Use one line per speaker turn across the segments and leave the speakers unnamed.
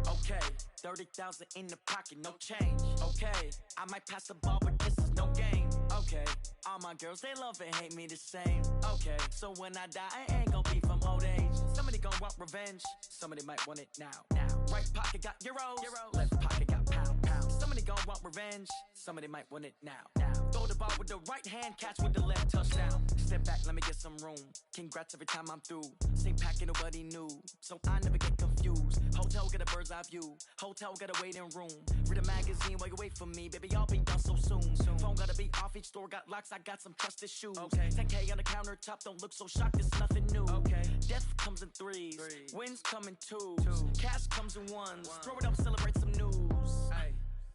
Okay, 30,000 in the pocket, no change. Okay, I might pass the ball, but this is no game. Okay, all my girls, they love and hate me the same. Okay, so when I die, I ain't gon' be from old age. Somebody gon' want revenge, somebody might want it now. Right pocket got euros, left pocket got pounds. Somebody gon' want revenge, somebody might want it now. Throw the ball with the right hand, catch with the left, touchdown. Step back, let me get some room. Congrats every time I'm through. Same packet, nobody knew, so I never get confused. Hotel get a bird's eye view, hotel got a waiting room. Read a magazine while you wait for me, baby, I'll be done so soon. Phone gotta be off, each store got locks, I got some trusted shoes. 10K on the countertop, don't look so shocked, it's nothing new. Death comes in threes, wins come in twos, cash comes in ones. Throw it up, celebrate some news.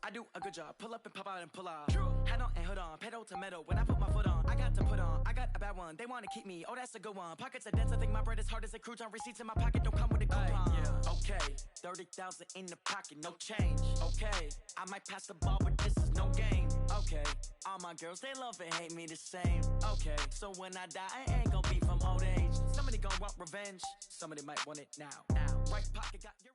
I do a good job, pull up and pop out and pull off. Hat on and hood on, pedal to metal. When I put my foot on, I got to put on. I got a bad one, they wanna keep me, oh that's a good one. Pockets are dense, I think my bread is hard as a crouton. Receipts in my pocket don't come with a coupon. Okay, 30,000 in the pocket, no change. Okay, I might pass the ball, but this is no game. Okay, all my girls, they love and hate me the same. Okay, so when I die, I ain't gon' be from old age. Somebody gon' want revenge, somebody might want it now. Right pocket got your...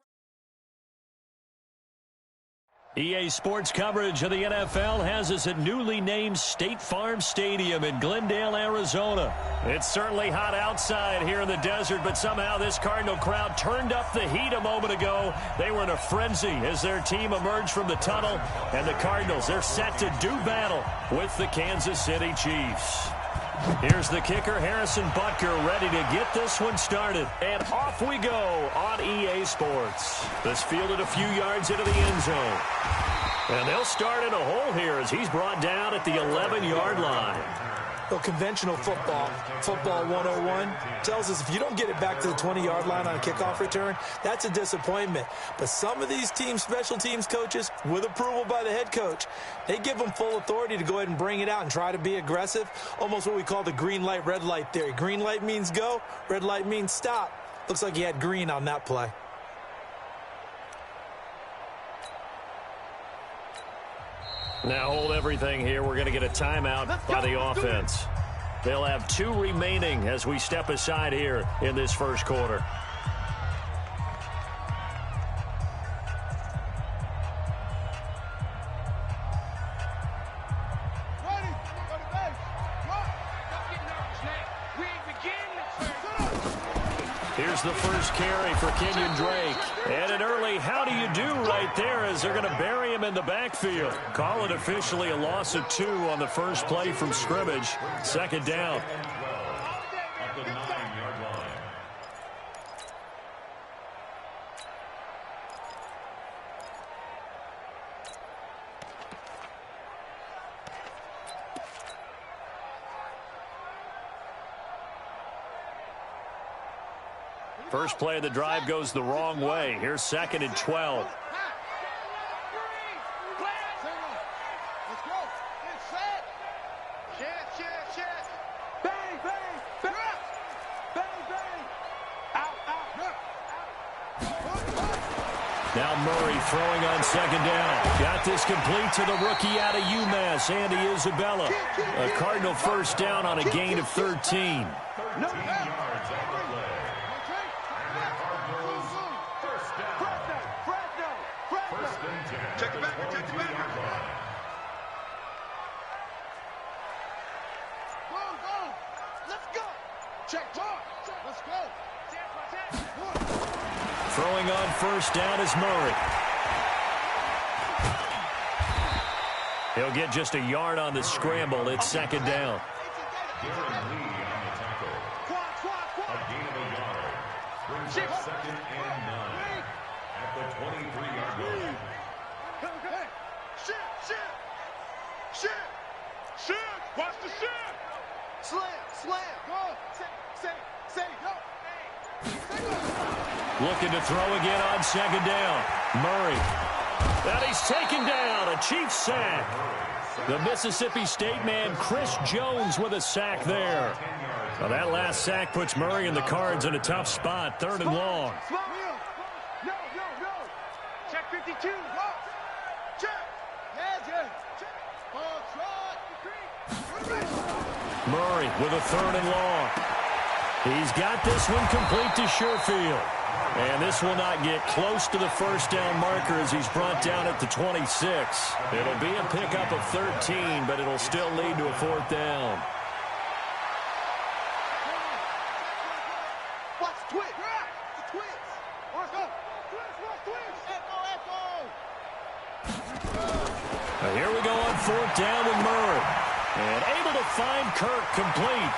EA Sports coverage of the NFL has us at newly named State Farm Stadium in Glendale, Arizona. It's certainly hot outside here in the desert, but somehow this Cardinal crowd turned up the heat a moment ago. They were in a frenzy as their team emerged from the tunnel, and the Cardinals, they're set to do battle with the Kansas City Chiefs. Here's the kicker, Harrison Butker, ready to get this one started. And off we go on EA Sports. This fielded a few yards into the end zone. And they'll start in a hole here as he's brought down at the 11-yard line.
Well, conventional football 101, tells us if you don't get it back to the 20-yard line on a kickoff return, that's a disappointment. But some of these teams, special teams coaches, with approval by the head coach, they give them full authority to go ahead and bring it out and try to be aggressive, almost what we call the green light, red light theory. Green light means go, red light means stop. Looks like he had green on that play.
Now hold everything here. We're going to get a timeout by the offense. They'll have 2 remaining as we step aside here in this first quarter. Here's the first carry for Kenyon Drake. And an early how do you do right there as they're going to bury him in the backfield. Call it officially a loss of 2 on the first play from scrimmage. Second down.
At the 9-yard line.
First play of the drive goes the wrong way. Here's 2nd and 12. Now Murray throwing on 2nd down. Got this complete to the rookie out of UMass, Andy Isabella. A Cardinal first down on a gain of 13.
13 yards on the play. And the Cardinals first down. First and 10. Check it back. Check it back.
Go. Let's go. Check. Let's go.
Throwing on first down is Murray. He'll get just a yard on the scramble. It's 2nd down.
Garrett Lee on the tackle. A gain of a yard. Brings up 2nd and 9 at the 23-yard line.
Shit. Watch the shit. Slam. Go. Say. Go.
Looking to throw again on 2nd down. Murray. And he's taken down. A Chiefs sack. The Mississippi State man, Chris Jones, with a sack there. Now that last sack puts Murray and the Cards in a tough spot. 3rd and long.
No. Check 52. Check.
Murray with a 3rd and long. He's got this one complete to Sherfield. And this will not get close to the first down marker as he's brought down at the 26. It'll be a pickup of 13, but it'll still lead to a fourth down.
Watch twitch. The twitch. Let's go. Twitch.
Now here we go on fourth down with Murray. And able to find Kirk complete.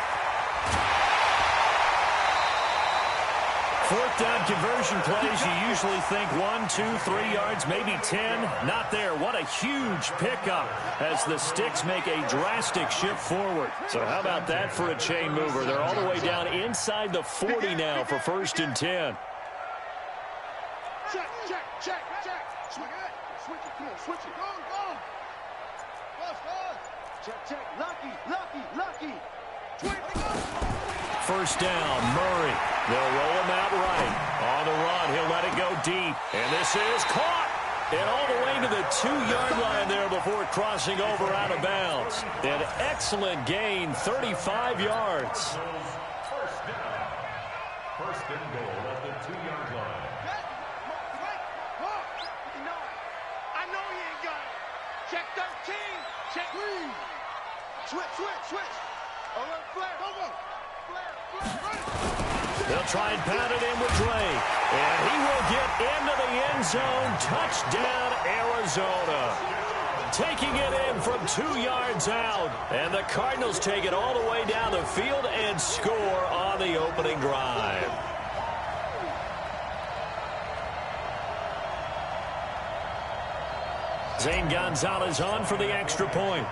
Fourth down conversion plays, you usually think 1, 2, 3 yards, maybe 10. Not there. What a huge pickup as the Sticks make a drastic shift forward. So how about that for a chain mover? They're all the way down inside the 40 now for 1st and 10.
Check. Switch it. Come on, switch it. Go. Check. Lucky.
First down, Murray. They'll roll him out right. On the run, he'll let it go deep. And this is caught. And all the way to the 2-yard line there before crossing over out of bounds. An excellent gain, 35 yards.
First down. First and goal at the 2-yard line.
I know he ain't got it. Check 13. Check. Switch. Flare. Go.
They'll try and pound it in with Drake. And he will get into the end zone. Touchdown, Arizona. Taking it in from 2 yards out. And the Cardinals take it all the way down the field and score on the opening drive. Zane Gonzalez on for the extra point.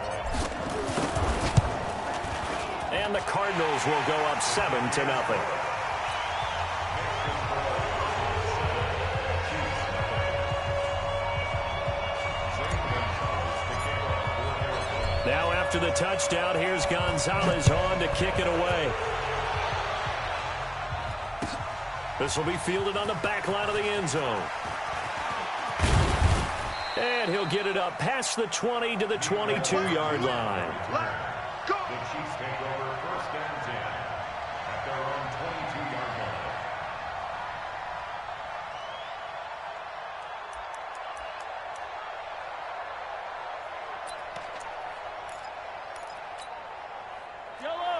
And the Cardinals will go up 7-0. Now after the touchdown, here's Gonzalez on to kick it away. This will be fielded on the back line of the end zone. And he'll get it up past the 20 to the 22-yard line.
The Chiefs take over 1st and 10 at their own 22-yard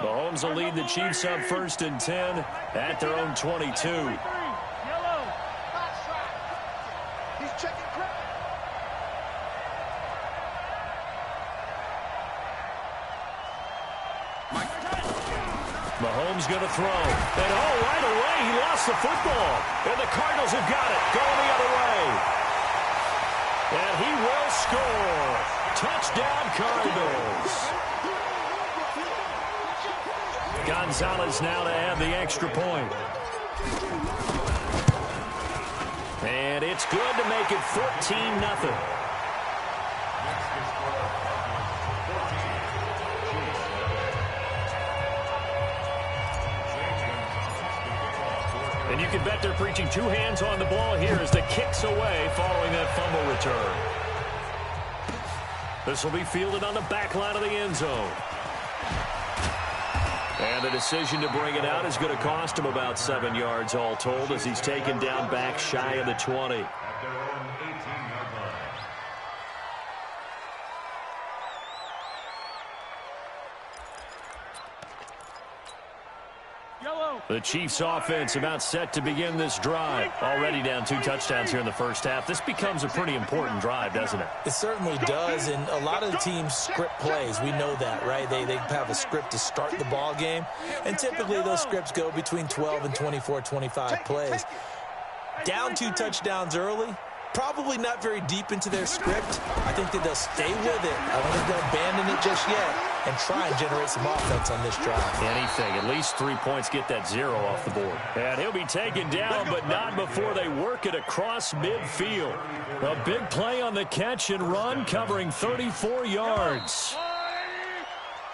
line.
Mahomes will lead the Chiefs up 1st and 10 at their own 22.
He's checking crap.
Mahomes going to throw. And right away, he lost the football. And the Cardinals have got it. Going the other way. And he will score. Touchdown, Cardinals. Gonzalez now to add the extra point. And it's good to make it 14-0. And you can bet they're preaching 2 hands on the ball here as the kick's away following that fumble return. This will be fielded on the back line of the end zone. And the decision to bring it out is going to cost him about 7 yards all told as he's taken down back shy of the 20.
At their own 18-yard line.
The Chiefs offense about set to begin this drive. Already down 2 touchdowns here in the first half. This becomes a pretty important drive, doesn't it?
It certainly does, and a lot of the teams script plays. We know that, right? They have a script to start the ball game, and typically those scripts go between 12 and 24, 25 plays. Down 2 touchdowns early, probably not very deep into their script. I think that they'll stay with it. I don't think they'll abandon it just yet and try and generate some offense on this drive.
Anything. At least 3 points get that 0 off the board. And he'll be taken down, but not before they work it across midfield. A big play on the catch and run, covering 34 yards.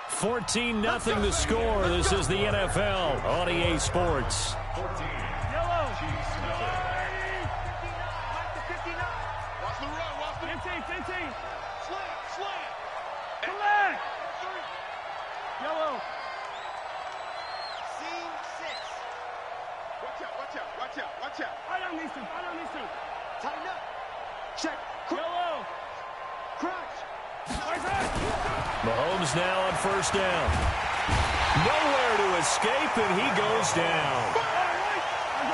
14-0 the score. This is the NFL on EA Sports.
14. Chiefs.
Watch out. Right on these two. Tighten up. Check. Yellow. Crouch.
Mahomes now on first down. Nowhere to escape, and he goes down.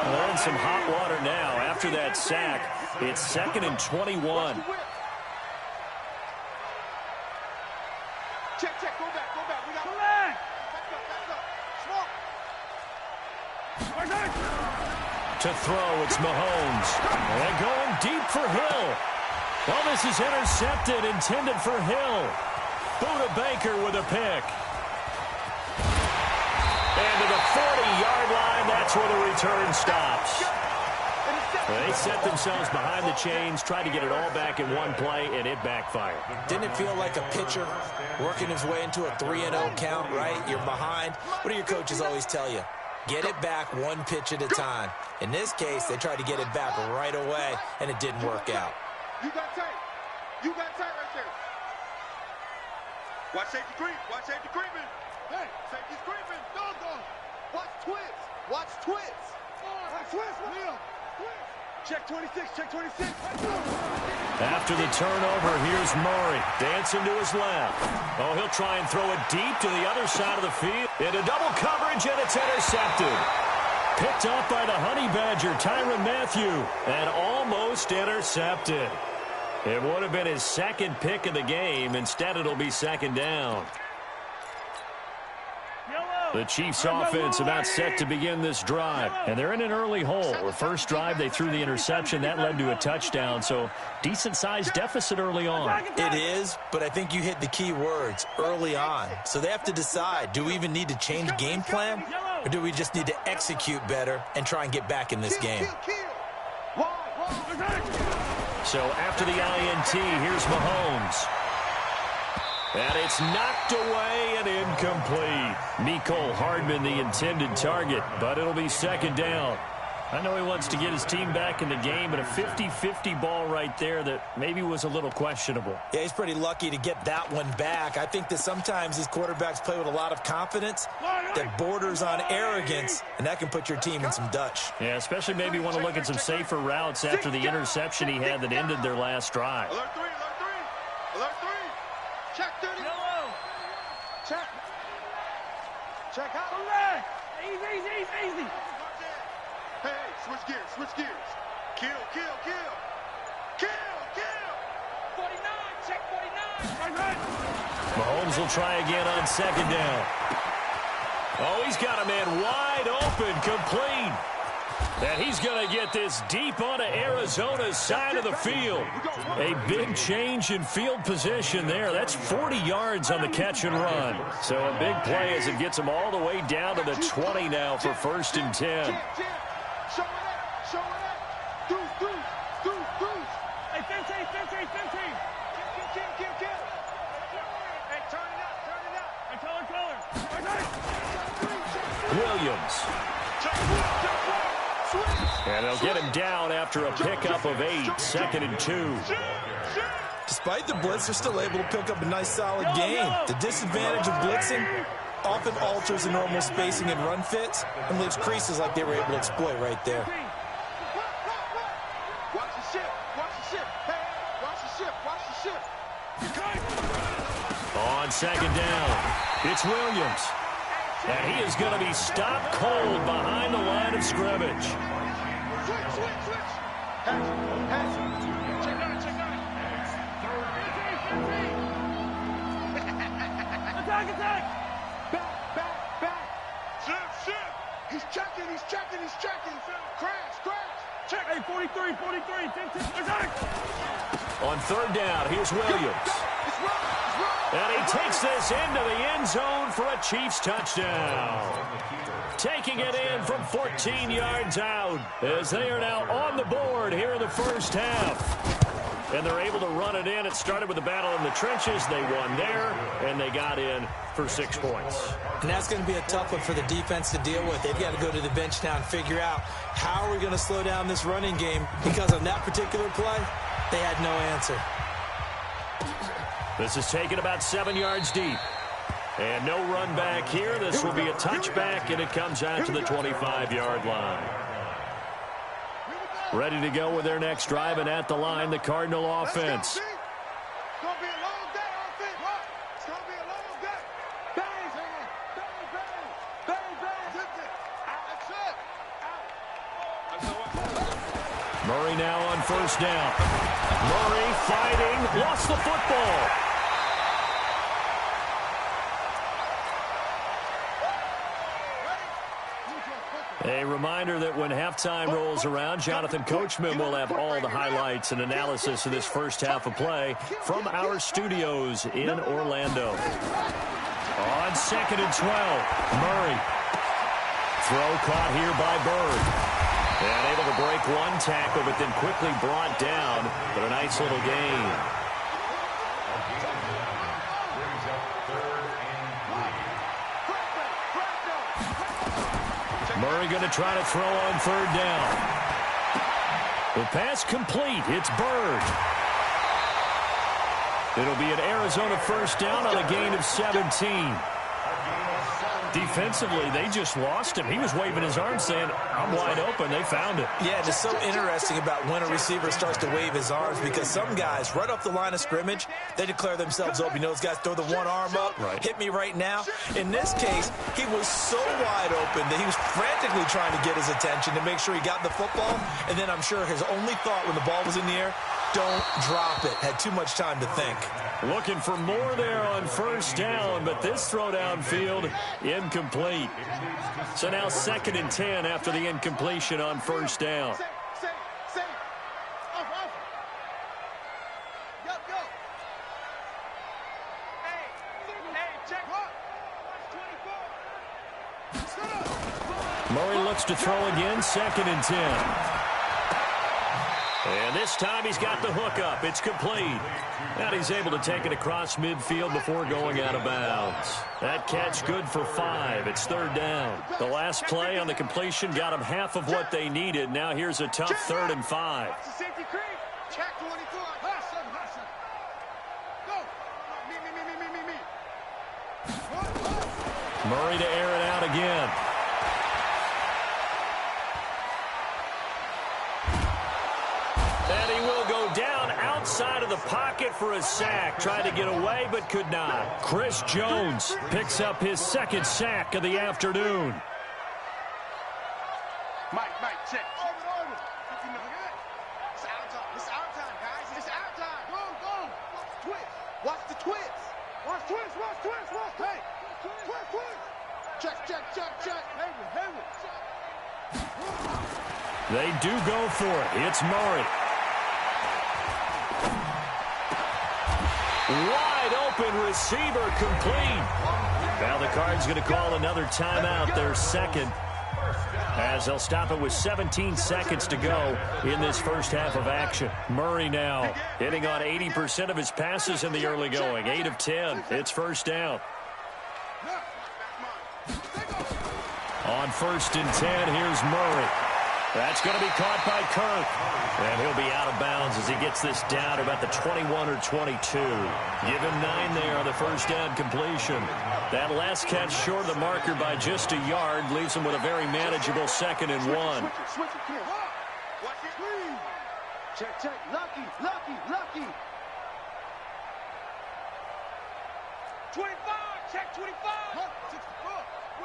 Well, they're in some hot water now after that sack. It's 2nd and 21.
Check. Go back. We got back up.
To throw, it's Mahomes. And going deep for Hill. Well, this is intercepted, intended for Hill. Buda Baker with a pick. And to the 40-yard line, that's where the return stops. They set themselves behind the chains, tried to get it all back in one play, and it backfired.
Didn't it feel like a pitcher working his way into a 3-0 count, right? You're behind. What do your coaches always tell you? Get it back one pitch at a time. In this case, they tried to get it back right away, and it didn't work out.
You got tight right there. Watch safety creeping. Hey, safety's creeping. Doggone. Watch twist. Watch twist. Leo. Check 26.
After the turnover, here's Murray. Dancing to his left. Oh, he'll try and throw it deep to the other side of the field. Into double coverage, and it's intercepted. Picked up by the Honey Badger, Tyrann Mathieu, and almost intercepted. It would have been his second pick of the game. Instead, it'll be 2nd down. The Chiefs offense about set to begin this drive. And they're in an early hole. The first drive, they threw the interception. That led to a touchdown. So decent-sized deficit early on.
It is, but I think you hit the key words, early on. So they have to decide, do we even need to change game plan? Or do we just need to execute better and try and get back in this game?
So after the INT, here's Mahomes. And it's knocked away and incomplete. Mecole Hardman, the intended target, but it'll be 2nd down. I know he wants to get his team back in the game, but a 50-50 ball right there that maybe was a little questionable.
Yeah, he's pretty lucky to get that one back. I think that sometimes these quarterbacks play with a lot of confidence that borders on arrogance, and that can put your team in some Dutch.
Yeah, especially maybe want to look at some safer routes after the interception he had that ended their last drive.
Alert 3. Check 30. Check out. Easy. Hey, switch gears. Kill. 49, check 49.
Mahomes will try again on 2nd down. Oh, he's got a man wide open, complete. And he's going to get this deep onto Arizona's side of the field. A big change in field position there. That's 40 yards on the catch and run. So a big play as it gets him all the way down to the 20 now for 1st and 10.
Show it up. Deuce. Hey, 15. Kill. Hey, turn it up. Hey, color.
Williams. And they'll get him down after a pickup of 8, 2nd and 2.
Despite the blitz, they're still able to pick up a nice, solid gain. The disadvantage of blitzing often alters the normal spacing and run fits and leaves creases like they were able to exploit right there.
Watch the ship. Hey, watch the ship.
On 2nd down, it's Williams. And he is going to be stopped cold behind the line of scrimmage.
Switch. Check out. Attack. Back. Slip. He's checking. Crash. Check. Hey, 43. 10. Attack.
On 3rd down, here's Williams. And he takes this into the end zone for a Chiefs touchdown. Taking it in from 14 yards out as they are now on the board here in the first half. And they're able to run it in. It started with a battle in the trenches. They won there, and they got in for 6 points.
And that's going to be a tough one for the defense to deal with. They've got to go to the bench now and figure out how are we going to slow down this running game, because on that particular play, they had no answer.
This is taken about 7 yards deep. And no run back here. This will be a touchback, and it comes out to the 25-yard line. Ready to go with their next drive, and at the line, the Cardinal offense.
It's going to be a long day, offense. It's going to be a long day. Bang, bang, bang, bang, bang. That's it.
Murray now on first down. Murray fighting, lost the football. A reminder that when halftime rolls around, Jonathan Coachman will have all the highlights and analysis of this first half of play from our studios in Orlando. On 2nd and 12, Murray. Throw caught here by Bird. And able to break one tackle, but then quickly brought down. But a nice little gain. Murray going to try to throw on third down. The pass complete. It's Bird. It'll be an Arizona first down on a gain of 17. Defensively, they just lost him. He was waving his arms saying, I'm wide open. They found it.
Yeah, and it's so interesting about when a receiver starts to wave his arms, because some guys, right off the line of scrimmage, they declare themselves open. You know, those guys throw the one arm up, hit me right now. In this case, he was so wide open that he was frantically trying to get his attention to make sure he got the football. And then I'm sure his only thought when the ball was in the air, don't drop it. Had too much time to think.
Looking for more there on first down, but this throw downfield, incomplete. So now 2nd and 10 after the incompletion on first down. Murray looks to throw again, 2nd and 10. And this time he's got the hook up. It's complete. And he's able to take it across midfield before going out of bounds. That catch good for 5. It's third down. The last play on the completion got them half of what they needed. Now here's a tough 3rd and 5.
Check 24. Hustle. Go. Me.
Murray to air it out again. And he will go down outside of the pocket for a sack. Tried to get away, but could not. Chris Jones picks up his 2nd sack of the afternoon.
Mike, check. Over. It's our time, guys. It's our time. Go. Watch the twist. Watch twist. Hey. Twist. Check. Hayward.
They do go for it. It's Murray. Wide open receiver complete. Now the Cards going to call another timeout, their 2nd, as they'll stop it with 17 seconds to go in this first half of action. Murray now hitting on 80% of his passes in the early going. 8 of 10. It's first down. On 1st and 10, here's Murray. That's going to be caught by Kirk. And he'll be out of bounds as he gets this down to about the 21 or 22. Give him 9 there on the first down completion. That last catch short of the marker by just a yard leaves him with a very manageable 2nd and 1.
Switch it. Watch it. Check. Lucky. 25. Check 25. 64.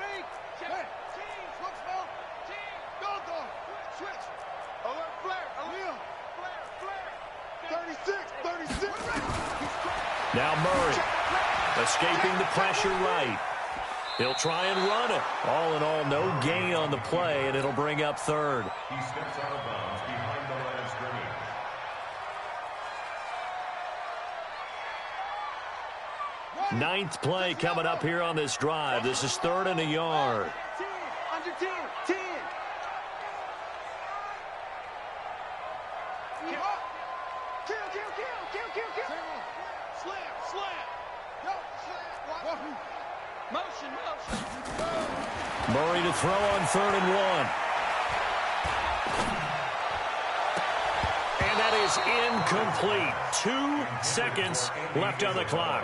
Wait. Check. Team. Go. Switch. Alert flare. Flare. 36.
Now Murray escaping the pressure right. He'll try and run it. All in all, no gain on the play, and it'll bring up 3rd.
He steps out of bounds behind the line of scrimmage.
9th play coming up here on this drive. This is 3rd and a yard.
10. Under 10. 10. Kill. Slam. Motion.
Murray to throw on 3rd and 1. And that is incomplete. 2 seconds left on the clock.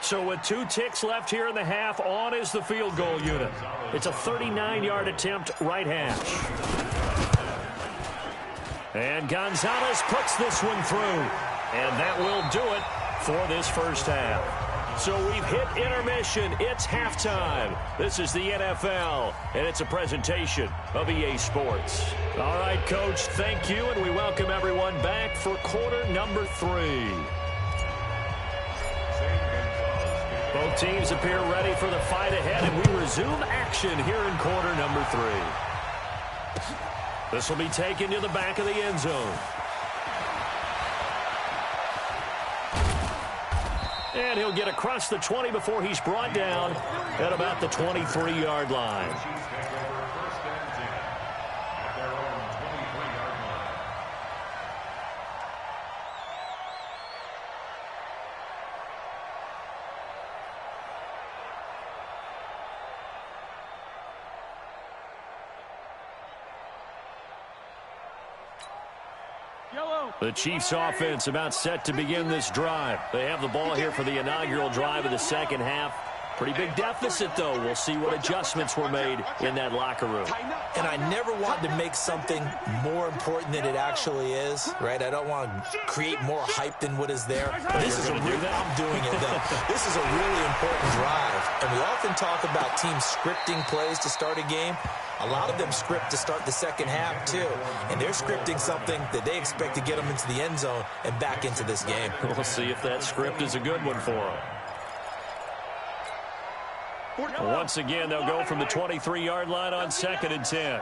So with 2 ticks left here in the half, on is the field goal unit. It's a 39-yard attempt, right hash. And Gonzalez puts this one through. And that will do it for this first half. So we've hit intermission. It's halftime. This is the NFL, and it's a presentation of EA Sports. All right, Coach, thank you, and we welcome everyone back for quarter number 3. Both teams appear ready for the fight ahead, and we resume action here in quarter number 3. This will be taken to the back of the end zone. And he'll get across the 20 before he's brought down at about the 23-yard line. The Chiefs offense about set to begin this drive. They have the ball here for the inaugural drive of the second half. Pretty big deficit, though. We'll see what adjustments were made in that locker room.
And I never want to make something more important than it actually is, right? I don't want to create more hype than what is there. This is I'm doing it, though. This is a really important drive. And we often talk about teams scripting plays to start a game. A lot of them script to start the second half, too. And they're scripting something that they expect to get them into the end zone and back into this game.
We'll see if that script is a good one for them. Once again, they'll go from the 23-yard line on 2nd and 10.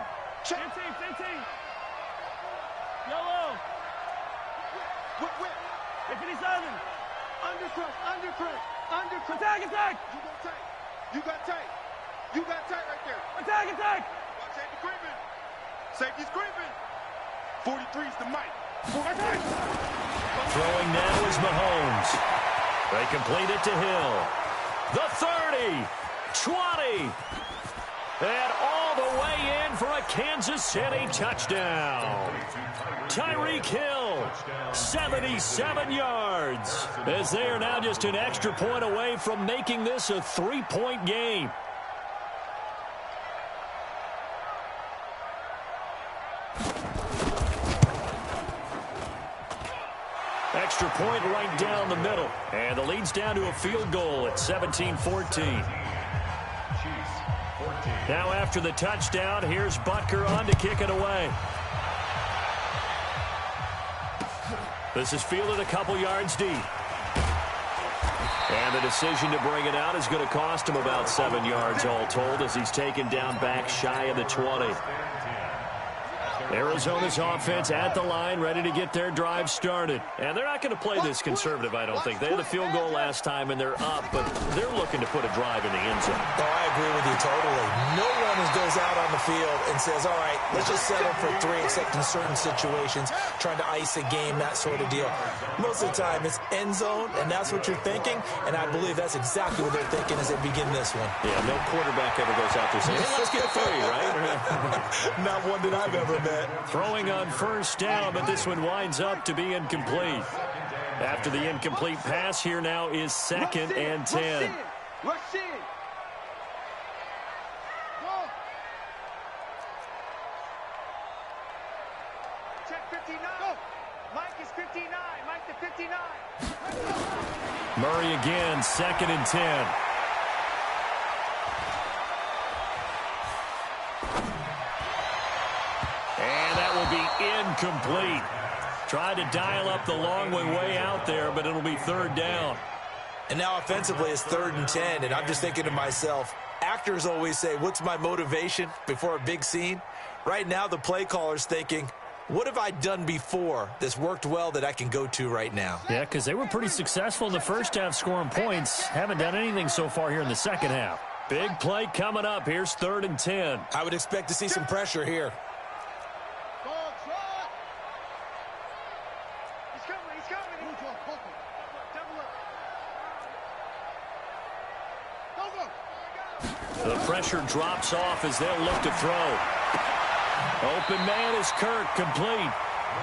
Yellow. Whip. 57. Undercut. Attack. You got tight right there. Attack. Safety's creeping. 43's the mic.
Throwing now is Mahomes. They complete it to Hill. The 30. 20. And all the way in for a Kansas City touchdown. Tyreek Hill, 77 yards. As they are now just an extra point away from making this a 3-point game. Extra point right down the middle. And the lead's down to a field goal at 17-14. Now after the touchdown, here's Butker on to kick it away. This is fielded a couple yards deep. And the decision to bring it out is going to cost him about 7 yards all told as he's taken down back shy of the 20. Arizona's offense at the line, ready to get their drive started. And they're not going to play this conservative, I don't think. They had a field goal last time, and they're up, but they're looking to put a drive in the end zone.
Oh, I agree with you totally. No one goes out on the field and says, all right, let's just settle for 3, except in certain situations, trying to ice a game, that sort of deal. Most of the time, it's end zone, and that's what you're thinking, and I believe that's exactly what they're thinking as they begin this one.
Yeah, no quarterback ever goes out there saying, hey, let's get 3, right?
Not one that I've ever met.
Throwing on first down, but this one winds up to be incomplete. After the incomplete pass, here now is 2nd and 10.
Rush in. Go. Check 59. Go. Mike is 59. Mike to 59.
Murray again, 2nd and 10. Incomplete. Tried to dial up the long way out there, but it'll be 3rd down.
And now offensively it's 3rd and 10, and I'm just thinking to myself, actors always say, what's my motivation before a big scene? Right now the play caller's thinking, what have I done before that's worked well that I can go to right now?
Yeah, because they were pretty successful in the first half scoring points. Haven't done anything so far here in the second half. Big play coming up. Here's 3rd and 10.
I would expect to see some pressure here.
The pressure drops off as they'll look to throw. Open man is Kirk, complete.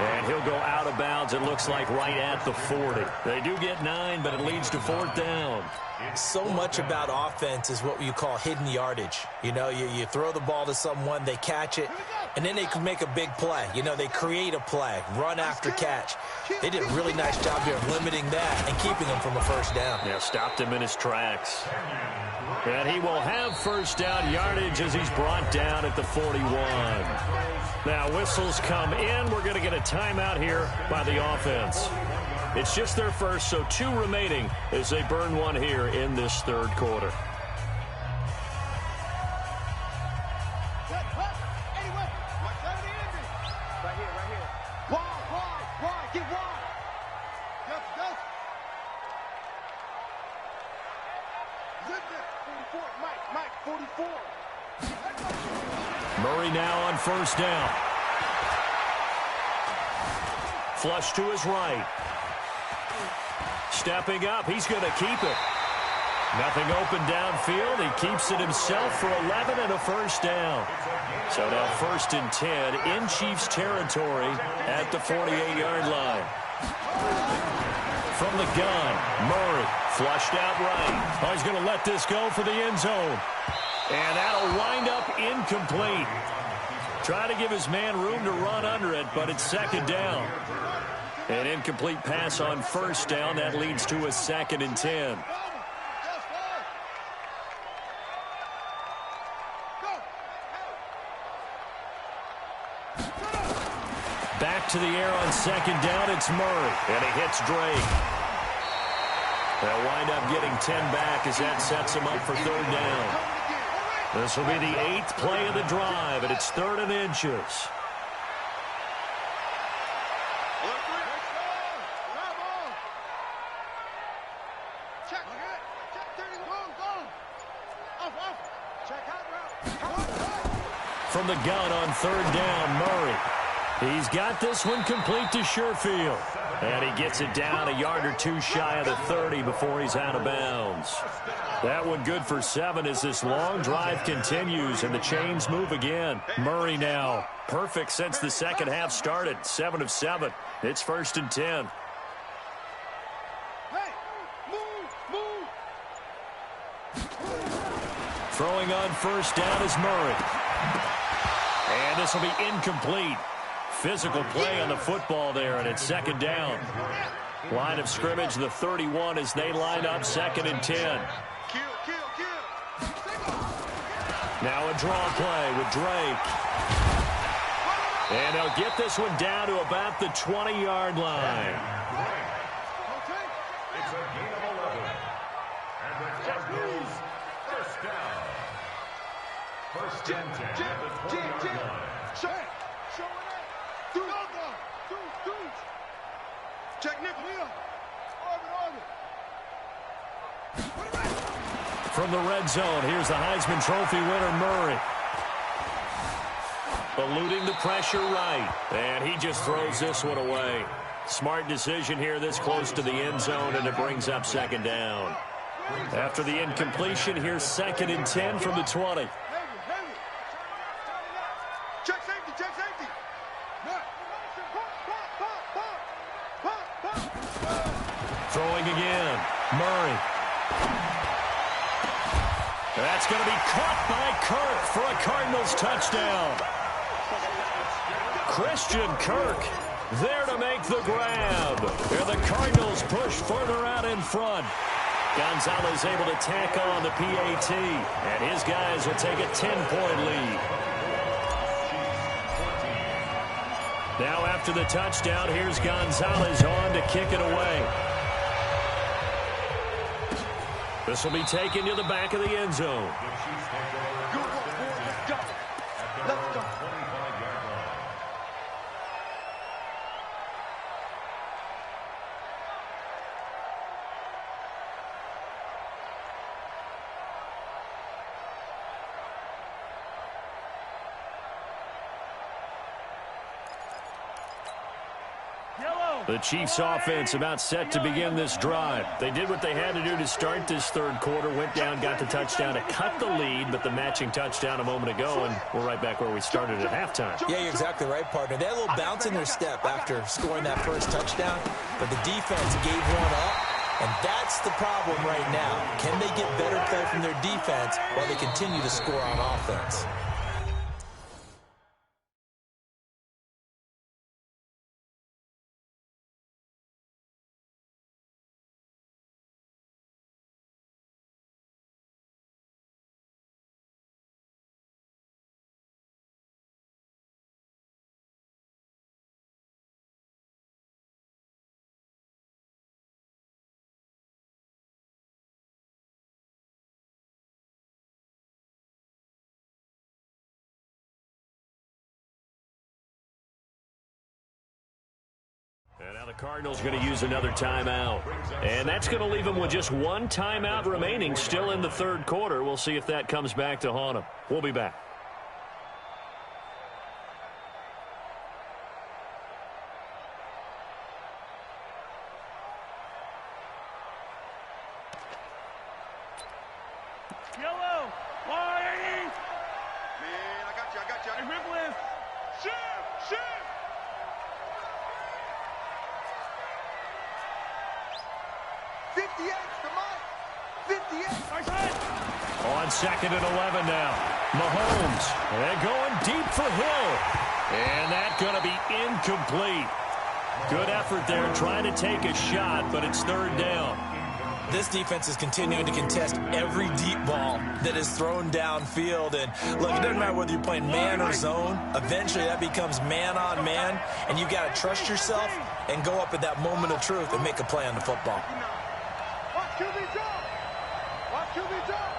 And he'll go out of bounds, it looks like, right at the 40. They do get 9, but it leads to 4th down.
So much about offense is what you call hidden yardage. You know, you throw the ball to someone, they catch it, and then they can make a big play. You know, they create a play, run after catch. They did a really nice job here of limiting that and keeping him from a first down.
Yeah, stopped him in his tracks. And he will have first down yardage as he's brought down at the 41. Now, whistles come in. We're going to get a timeout here by the offense. It's just their first, so 2 remaining as they burn one here in this third quarter. Murray now on first down. Flush to his right. Stepping up, he's going to keep it. Nothing open downfield. He keeps it himself for 11 and a first down. So now 1st and 10 in Chiefs territory at the 48-yard line. From the gun, Murray flushed out right. Oh, he's going to let this go for the end zone. And that'll wind up incomplete. Try to give his man room to run under it, but it's 2nd down. An incomplete pass on first down. That leads to a 2nd and 10. Back to the air on 2nd down. It's Murray, and he hits Drake. They'll wind up getting 10 back as that sets him up for 3rd down. This will be the 8th play of the drive, and it's 3rd and inches. From the gun on 3rd down, Murray. He's got this one complete to Sherfield. And he gets it down a yard or 2 shy of the 30 before he's out of bounds. That one good for 7 as this long drive continues and the chains move again. Murray now perfect since the second half started. 7 of 7. It's 1st and 10. Throwing on first down is Murray. And this will be incomplete. Physical play on the football there, and it's 2nd down. Line of scrimmage, the 31 as they line up 2nd and 10. Now a draw play with Drake. And they'll get this one down to about the 20-yard line.
It's a gain of 11. And the Cardinals first down. 1st and 10 at the 20-yard line.
From the red zone, here's the Heisman Trophy winner, Murray. Eluding the pressure right. And he just throws this one away. Smart decision here this close to the end zone, and it brings up 2nd down. After the incompletion, here's 2nd and 10 from the 20. Throwing again. Murray. That's going to be caught by Kirk for a Cardinals touchdown. Christian Kirk there to make the grab. And the Cardinals push further out in front. Gonzalez able to tack on the PAT. And his guys will take a 10-point lead. Now after the touchdown, here's Gonzalez on to kick it away. This will be taken to the back of the end zone.
Let's go. Yellow.
The Chiefs offense about set to begin this drive. They did what they had to do to start this third quarter, went down, got the touchdown to cut the lead, but the matching touchdown a moment ago, and we're right back where we started at halftime.
Yeah, you're exactly right, partner. They had a little bounce in their step after scoring that first touchdown, but the defense gave one up, and that's the problem right now. Can they get better play from their defense while they continue to score on offense?
And now the Cardinals going to use another timeout. And that's going to leave them with just one timeout remaining still in the third quarter. We'll see if that comes back to haunt them. We'll be back.
Yellow. Man, I got you. Hey, Ripple, shift. 58 to Mike. 58.
On 2nd and 11 now. Mahomes. And going deep for Hill. And that's going to be incomplete. Good effort there trying to take a shot, but it's third down.
This defense is continuing to contest every deep ball that is thrown downfield. And look, it doesn't matter whether you're playing man or zone. Eventually that becomes man on man, and you got to trust yourself and go up at that moment of truth and make a play on the football.
Watch QB drop.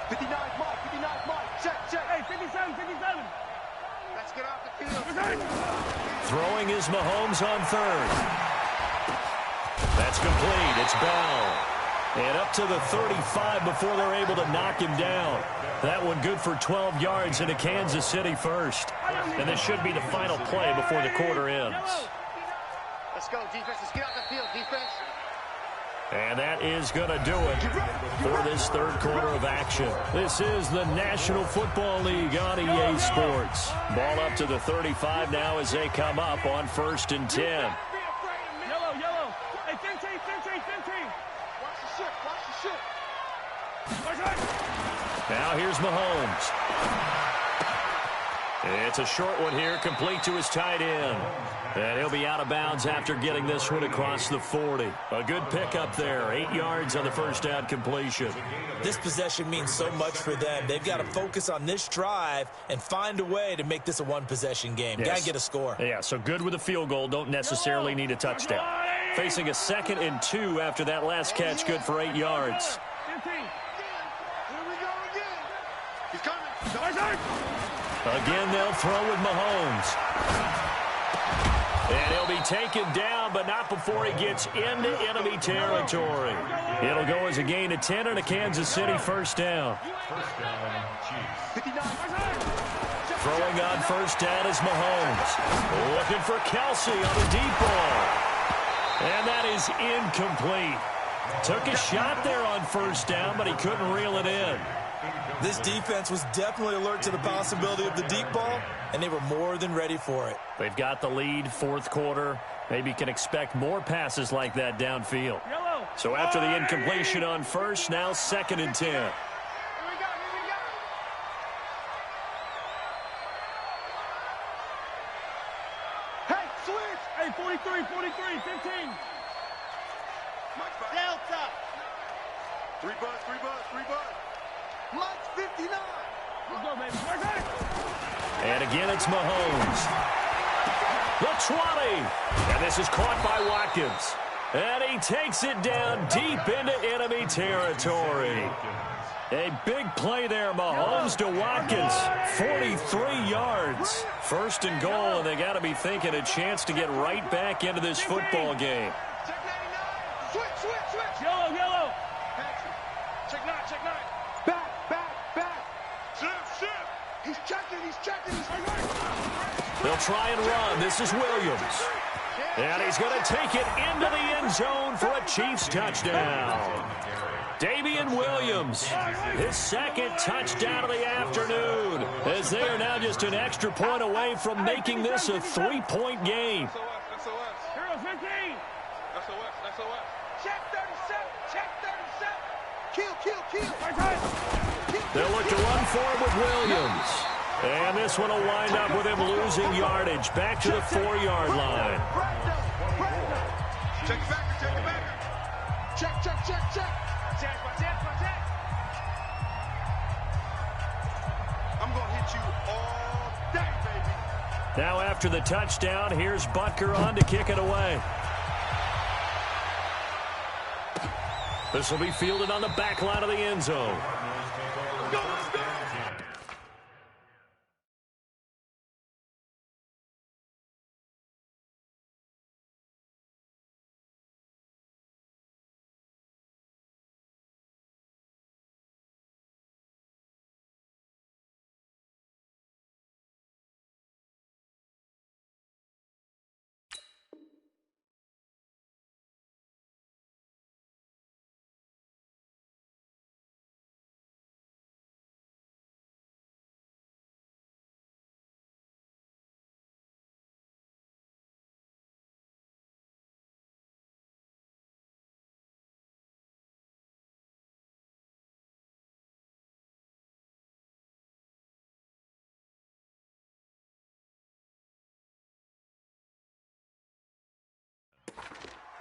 59 Mike. Check. Hey, 57. Let's get off the field.
Throwing is Mahomes on third. That's complete. It's Bell. And up to the 35 before they're able to knock him down. That one good for 12 yards into Kansas City first. And this should be the final play before the quarter ends.
Let's go, defense. Let's get out the field, defense.
And that is going to do it for this third quarter of action. This is the National Football League on EA Sports. Ball up to the 35 now as they come up on 1st and 10.
Yellow. Hey, 15. Watch the shit.
Now here's Mahomes. It's a short one here, complete to his tight end. And he'll be out of bounds after getting this one across the 40. A good pickup there, 8 yards on the first down completion.
This possession means so much for them. They've got to focus on this drive and find a way to make this a one-possession game.
Yes.
Got to get a score.
Yeah, so good with a field goal, don't necessarily need a touchdown. Facing a 2nd and 2 after that last catch, good for 8 yards.
15. Here we go again. He's coming.
Again, they'll throw with Mahomes. And he'll be taken down, but not before he gets into enemy territory. It'll go as a gain of 10 and a Kansas City first down. Throwing on first down is Mahomes. Looking for Kelsey on the deep ball. And that is incomplete. Took a shot there on first down, but he couldn't reel it in.
This defense was definitely alert to the possibility of the deep ball, and they were more than ready for it.
They've got the lead, fourth quarter. Maybe can expect more passes like that downfield. So after the incompletion on first, now 2nd and 10.
Here we go. Hey, switch. Hey, 43, 15. Delta. 3 buzz. Mike's 59. Let's go, baby.
And again, it's Mahomes. The 20. And this is caught by Watkins. And he takes it down deep into enemy territory. A big play there, Mahomes to Watkins. 43 yards. 1st and goal, and they got to be thinking a chance to get right back into this football game.
Check 99. Switch. Yellow. Check 9. Back. Shift. He's checking.
They'll try and run. This is Williams. And he's going to take it into the end zone for a Chiefs touchdown. Damian Williams, his second touchdown of the afternoon, as they are now just an extra point away from making this a 3-point game.
Hero 15. That's OS. Check 37. Check 37. Kill.
They'll look to run forward with Williams. And this one will wind up with him losing yardage back to the 4-yard line.
Check it back. Check. I'm going to hit you all day, baby.
Now after the touchdown, here's Butker on to kick it away. This will be fielded on the back line of the end zone.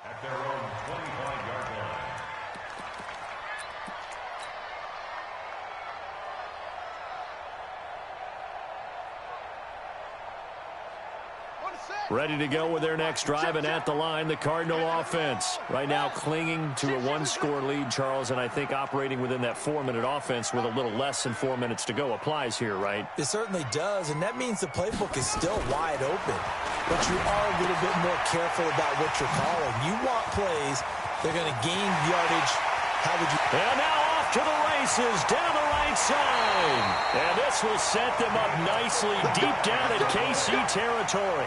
At their own 25-yard line.
Ready to go with their next drive, and at the line, the Cardinal offense. Right now clinging to a 1-score lead, Charles, and I think operating within that 4-minute offense with a little less than 4 minutes to go applies here, right?
It certainly does, and that means the playbook is still wide open. But you are a little bit more careful about what you're calling. You want plays, they're going to gain yardage. How would you...
And now off to the races, down the right side. And this will set them up nicely deep down in KC territory.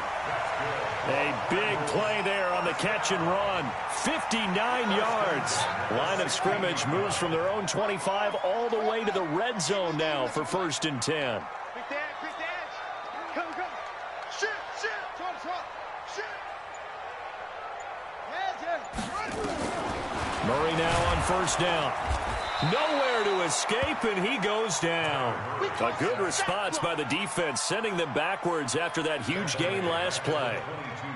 A big play there on the catch and run. 59 yards. Line of scrimmage moves from their own 25 all the way to the red zone now for 1st and 10.
Quick dash. Come. Shoot.
Murray now on 1st down. Nowhere to escape, and he goes down. A good response by the defense, sending them backwards after that huge gain last play.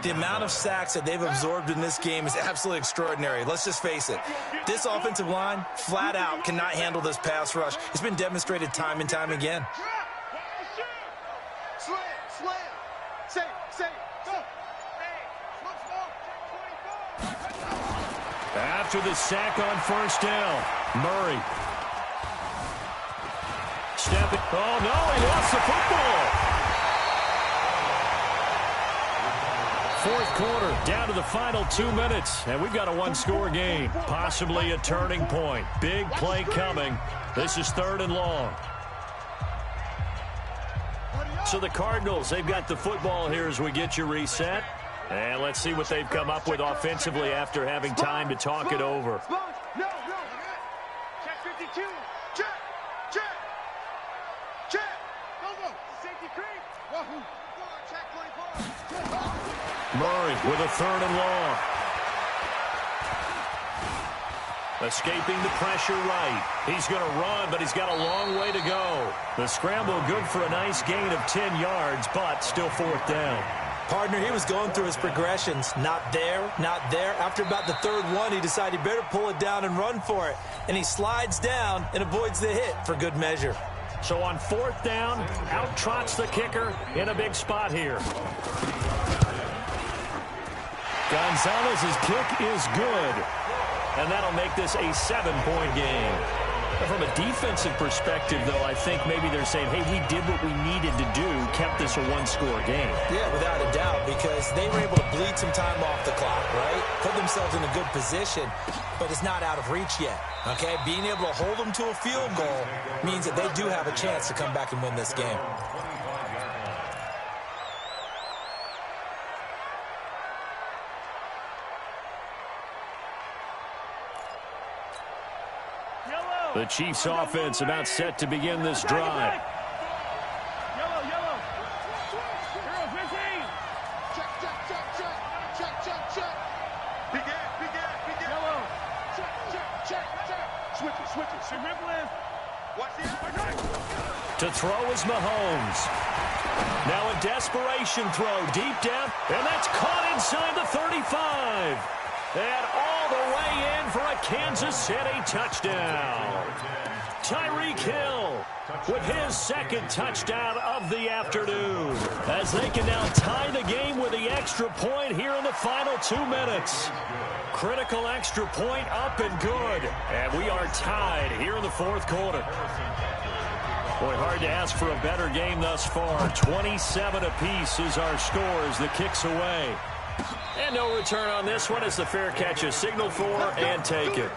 The amount of sacks that they've absorbed in this game is absolutely extraordinary. Let's just face it. This offensive line, flat out, cannot handle this pass rush. It's been demonstrated time and time again.
Slam. Say. Go.
After the sack on 1st down, Murray. Stepping. Oh, no, he lost the football. 4th quarter, down to the final 2 minutes, and we've got a 1-score game, possibly a turning point. Big play coming. This is 3rd and long. So the Cardinals, they've got the football here as we get you reset. And let's see what they've come up with offensively after having time to talk it over.
No. Check 52. Check. Go. Safety creep. Wahoo. Check 24.
Murray with a 3rd and long. Escaping the pressure right. He's going to run, but he's got a long way to go. The scramble good for a nice gain of 10 yards, but still 4th down.
Partner, he was going through his progressions. Not there. After about the 3rd one, he decided he better pull it down and run for it. And he slides down and avoids the hit for good measure.
So on 4th down, out trots the kicker in a big spot here. Gonzalez's kick is good. And that'll make this a 7-point game. From a defensive perspective, though, I think maybe they're saying, hey, we did what we needed to do, kept this a 1-score game.
Yeah, without a doubt, because they were able to bleed some time off the clock, right? Put themselves in a good position, but it's not out of reach yet, okay? Being able to hold them to a field goal means that they do have a chance to come back and win this game.
The Chiefs offense about set to begin this drive. To throw is Mahomes. Now a desperation throw deep down, and that's caught inside the 35. And all the way in for a Kansas City touchdown. Tyreek Hill with his second touchdown of the afternoon, as they can now tie the game with the extra point here in the final 2 minutes. Critical extra point up and good, and we are tied here in the fourth quarter. Boy, hard to ask for a better game thus far. 27 apiece is our score as the kick's away. And no return on this one as the fair catch is signaled for and taken.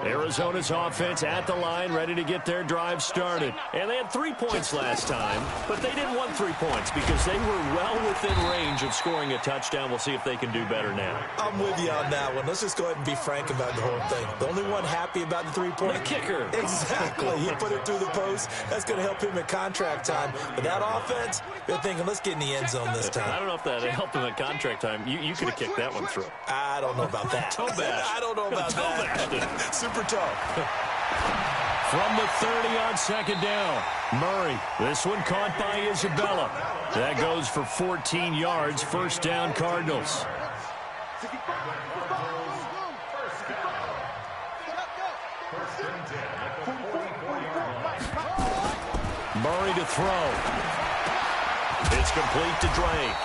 Arizona's offense at the line, ready to get their drive started. And they had 3 points last time, but they didn't want 3 points because they were well within range of scoring a touchdown. We'll see if they can do better now.
I'm with you on that one. Let's just go ahead and be frank about the whole thing. The only one happy about the three-point.
The kicker.
Exactly. He put it through the post. That's going to help him at contract time. But that offense, they're thinking, let's get in the end zone this time.
I don't know if that helped him at contract time. You could have kicked that one through.
I don't know about that.
Toe bash.
I don't know about that. Super toe.
From the 30 on second down, Murray. This one caught by Isabella. That goes for 14 yards. First down, Cardinals. Murray to throw. It's complete to Drake.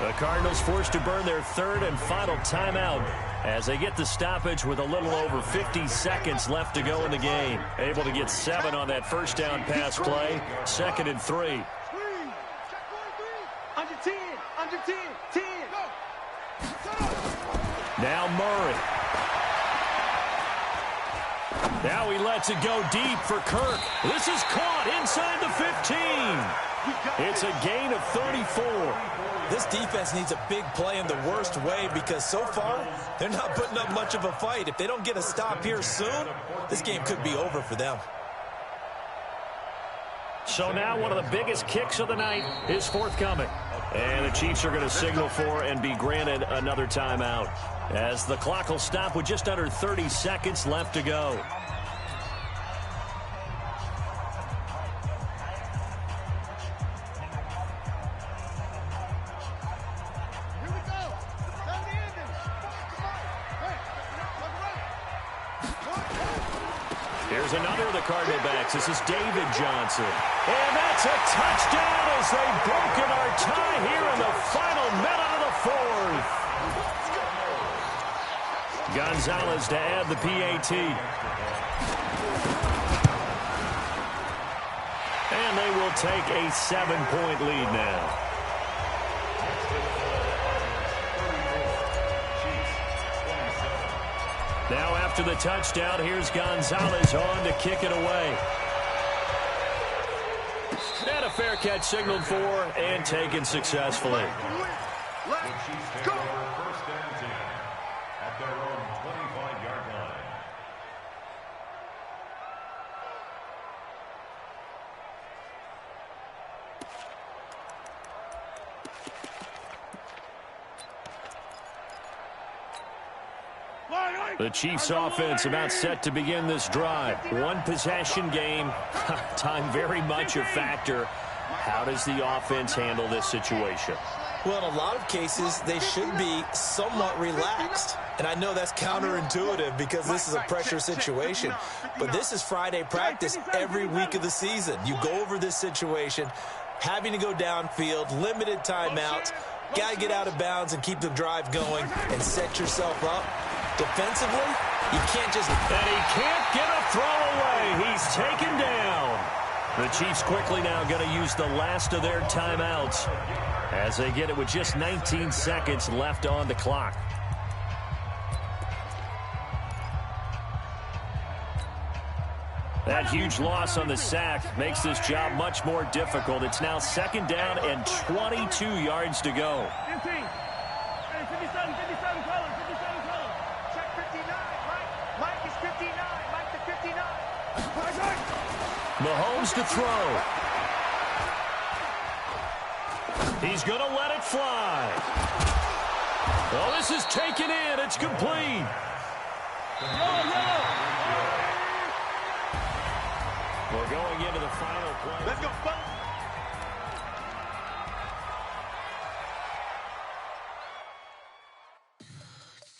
The Cardinals forced to burn their third and final timeout as they get the stoppage with a little over 50 seconds left to go in the game. Able to get 7 on that first down pass play. 2nd and 3.
Under 10, under 10, 10.
Now Murray. Now he lets it go deep for Kirk. This is caught inside the 15. It's a gain of 34.
This defense needs a big play in the worst way because so far, they're not putting up much of a fight. If they don't get a stop here soon, this game could be over for them.
So now one of the biggest kicks of the night is forthcoming. And the Chiefs are going to signal for and be granted another timeout, as the clock will stop with just under 30 seconds left to go. Here's another of the Cardinal backs. This is David Johnson. And that's a touchdown as they've broken our tie here in the final minute of the fourth. Gonzalez to add the PAT. And they will take a 7-point lead now. Now after the touchdown, here's Gonzalez on to kick it away. And a fair catch signaled for and taken successfully.
Chiefs take over first and 10 at their own 25-yard line.
The Chiefs offense about set to begin this drive. One possession game. Time very much a factor. How does the offense handle this situation?
Well, in a lot of cases, they should be somewhat relaxed. And I know that's counterintuitive because this is a pressure situation. But this is Friday practice every week of the season. You go over this situation, having to go downfield, limited timeouts, got to get out of bounds and keep the drive going and set yourself up. Defensively, you can't just...
And he can't get a throw away. He's taken down. The Chiefs quickly now going to use the last of their timeouts as they get it with just 19 seconds left on the clock. That huge loss on the sack makes this job much more difficult. It's now 2nd down and 22 yards to go.
15. Hey, 57, 57, color, 57, color.
Mahomes to throw. He's going to let it fly. Oh, this is taken in. It's complete. We're going into the final play.
Let's go.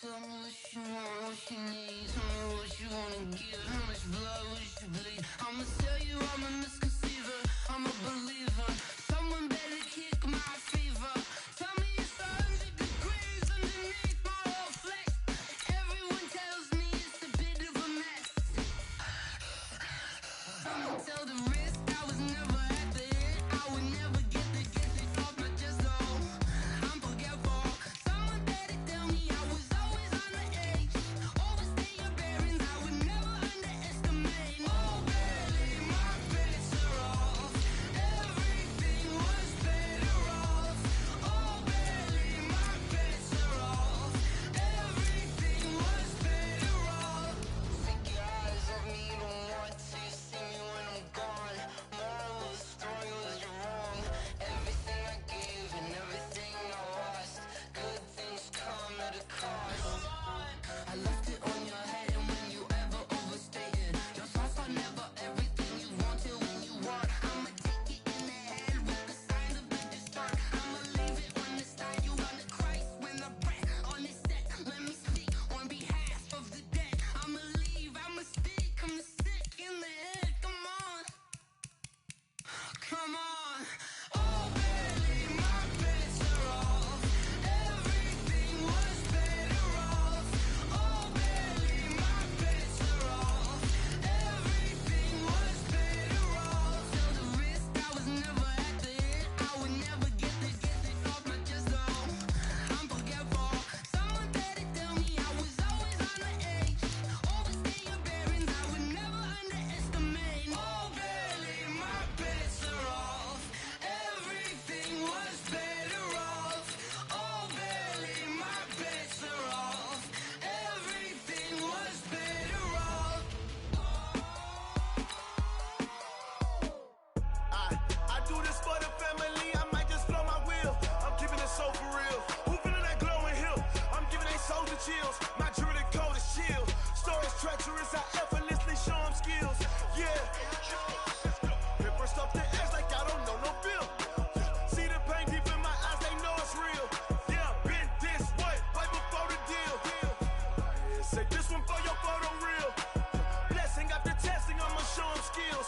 Tell me what you want, what you need. Tell me what you wanna give. How much blood would you bleed? I'ma tell you I'm a misconceiver. I'm a believer. Someone better kick my fever. Tell me it's 100 degrees underneath my whole flesh. Everyone tells me it's a bit of a mess. I'ma tell the risk I was never at the end. I would never get this off my chest though. I'm forgetful. Someone better tell me I was always on the edge. Overstay your bearings, I would never underestimate. Oh baby, my bets are off. Everything was better off. Oh baby, my bets are off. Everything was better off. Take your eyes off me, don't want to see me when I'm gone. Moral of the story was you're wrong. Everything I gave and everything I lost. Good things come at a cost. I left it on your head, and when you ever overstay it, your thoughts are never everything you want till when you want. I'ma take it in the head with the signs of the distort. I'ma leave it on the side. You on the Christ when the breath on this set. Let me speak on behalf of the dead. I'ma leave, I'ma stick, I'm sick in the head. Come on, come on. Oh baby, my bets are off. Everything was better off. Oh baby, my bets are off. Everything was better off. Till the risk I was never at the end. I would never get this off my chest though. I'm forgetful. Someone better tell me I was always on the edge. Overstay your bearings, I would never underestimate. Oh baby, my bets are off. Everything was better off. Oh baby, my bets are off. Everything was better off.
I do this for the family. I might just blow my wheel. I'm keeping it so for real. Who feeling that glowing hill? I'm giving they soldier chills. My jewelry code is shield. Stories treacherous. I effortlessly show them skills. Yeah. Paper stuff the edge like I don't know no feel. See the pain deep in my eyes. They know it's real. Yeah, been this way right before the deal. Say this one for your photo real. Blessing after testing. I'ma show them skills.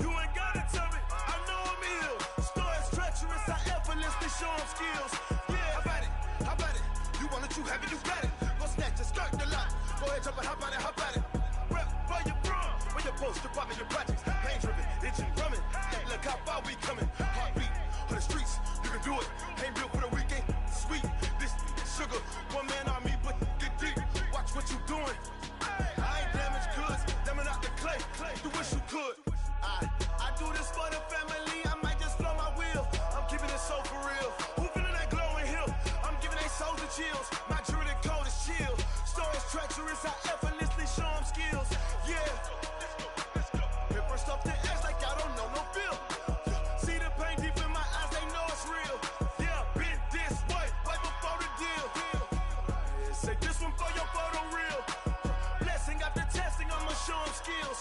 You ain't gotta tell me, I know I'm ill. Stories treacherous, I effortlessly show them skills. Yeah, how about it? How about it? You want it, you have it, you got it. Go snatch it, skirt the lot. Go ahead, jump it, how about it, how about it? Rep for your brum, for your post, your pop, and your projects. Pain driven, itching, drumming. Look how far we coming. Heartbeat on the streets, you can do it. Ain't built for the weekend, sweet. This sugar, one man army, but get deep. Watch what you doing. I ain't damaged goods, damn out the clay. You wish you could. I do this for the family. I might just blow my wheel. I'm keeping it so for real. Who feeling that glowing hill? I'm giving they soldier chills. My jewelry code is chill. Stories treacherous. I effortlessly show them skills. Yeah. Paper stuff the edge like I don't know no feel. See the pain deep in my eyes. They know it's real. Yeah, been this way right before the deal. Say this one for your photo real. Blessing after testing. I'ma show them skills.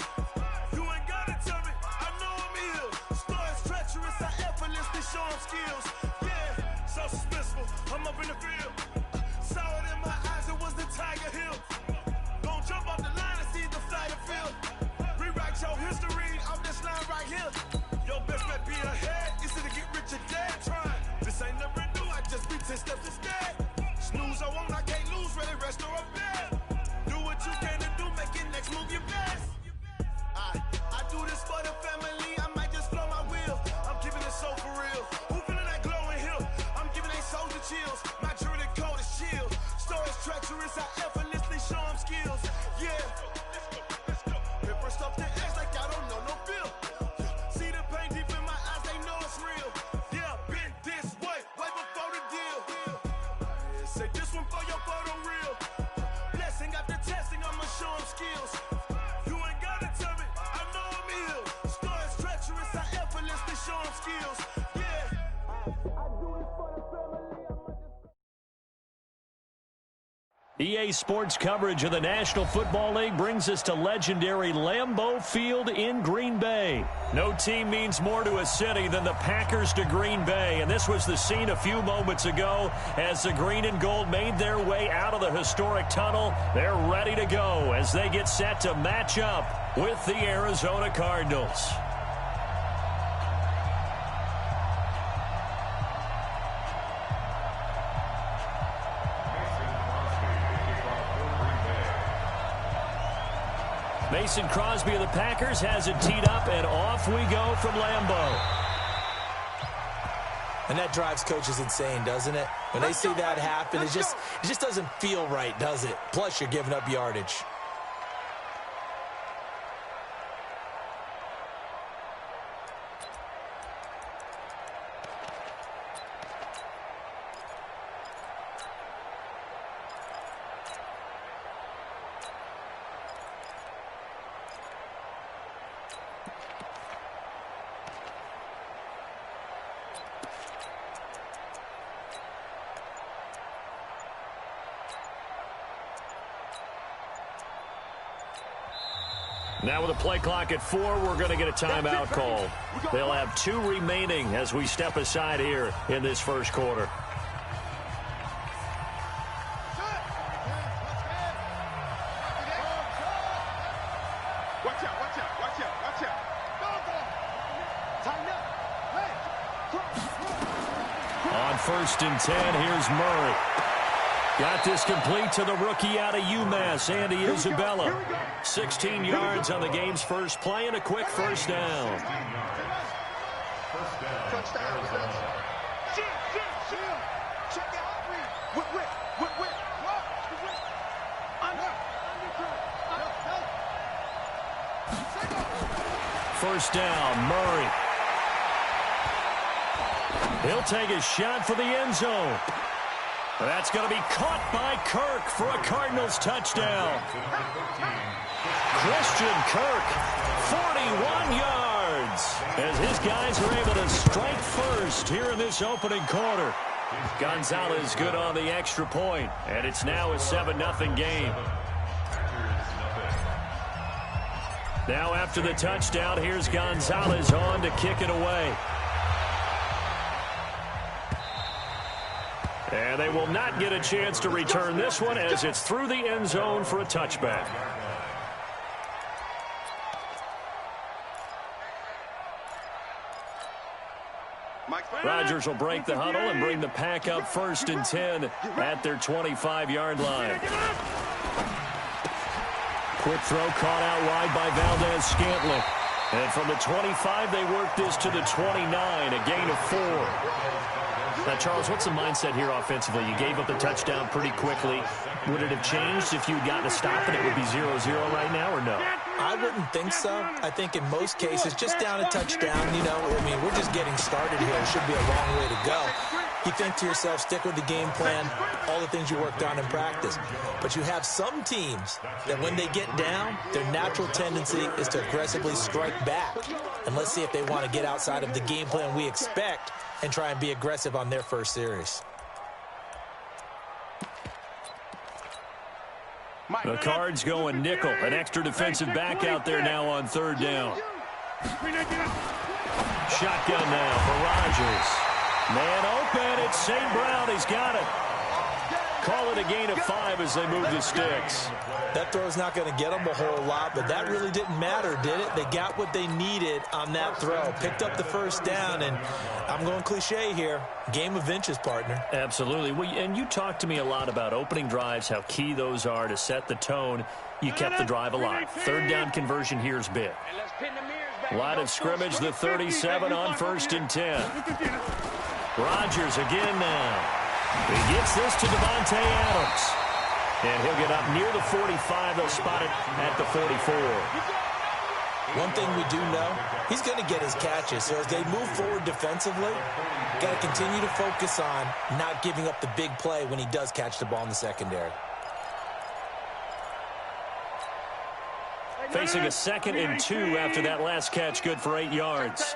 You ain't gotta tell me, I know I'm ill. Stories treacherous, I effortlessly show them skills. Yeah, so suspenseful, I'm up in the field. Saw it in my eyes, it was the Tiger Hill. Gon' jump off the line and see the flight of field. Rewrite your history off this line right here. Your best bet be ahead, easy to get rich or dead trying. This ain't never new, I just be 10 steps instead. Snooze I won't, I can't lose, ready, rest or up bed. Do what you can to do, make your next move your best. I do this for the family. I might just blow my wheel. I'm keeping it so for real. Who feeling that glowing hill? I'm giving they soldier chills. My jewelry code is chill. Stories treacherous. I effortlessly show them skills. Yeah. Paper stuff the edge like I don't know no feel. See the pain deep in my eyes. They know it's real. Yeah, been this way right before the deal. Say this one for your photo real.
EA Sports coverage of the National Football League brings us to legendary Lambeau Field in Green Bay. No team means more to a city than the Packers to Green Bay, and this was the scene a few moments ago as the green and gold made their way out of the historic tunnel. They're ready to go as they get set to match up with the Arizona Cardinals. Mason Crosby of the Packers has it teed up, and off we go from Lambeau.
And that drives coaches insane, doesn't it? When they see that happen, it just doesn't feel right, does it? Plus, you're giving up yardage.
Now with a play clock at 4, we're going to get a timeout call. They'll have 2 remaining as we step aside here in this first quarter. On 1st and 10, here's Murray. Got this complete to the rookie out of UMass, Andy Isabella. 16 yards on the game's first play and a quick first down. First down, Murray. He'll take a shot for the end zone. That's going to be caught by Kirk for a Cardinals touchdown. Christian Kirk, 41 yards, as his guys are able to strike first here in this opening quarter. Gonzalez good on the extra point, and it's now a 7-0 game. Now after the touchdown, here's Gonzalez on to kick it away. And they will not get a chance to return this one as it's through the end zone for a touchback. Rodgers will break the huddle and bring the pack up 1st and 10 at their 25-yard line. Quick throw caught out wide by Valdez-Scantling. And from the 25, they work this to the 29, a gain of 4. Now, Charles, what's the mindset here offensively? You gave up the touchdown pretty quickly. Would it have changed if you had gotten a stop and it would be 0-0 right now, or no?
I wouldn't think so. I think in most cases, just down a touchdown, you know, I mean, we're just getting started here. It should be a long way to go. You think to yourself, stick with the game plan, all the things you worked on in practice. But you have some teams that when they get down, their natural tendency is to aggressively strike back. And let's see if they want to get outside of the game plan we expect and try and be aggressive on their first series.
The Cards going nickel. An extra defensive back out there now on 3rd down. Shotgun now for Rodgers. Man open. It's St. Brown. He's got it. Call it a gain of 5 as they move the sticks.
That throw's not going to get them a whole lot, but that really didn't matter, did it? They got what they needed on that throw. Picked up the first down, and I'm going cliche here. Game of inches, partner.
Absolutely. Well, and you talked to me a lot about opening drives, how key those are to set the tone. You kept the drive alive. 3rd down conversion here is big. Line of scrimmage, the 37 on 1st and 10. Rodgers again now. He gets this to Devontae Adams. And he'll get up near the 45. They'll spot it at the 44.
One thing we do know, he's going to get his catches. So as they move forward defensively, got to continue to focus on not giving up the big play when he does catch the ball in the secondary.
Facing a 2nd and 2 after that last catch, good for 8 yards.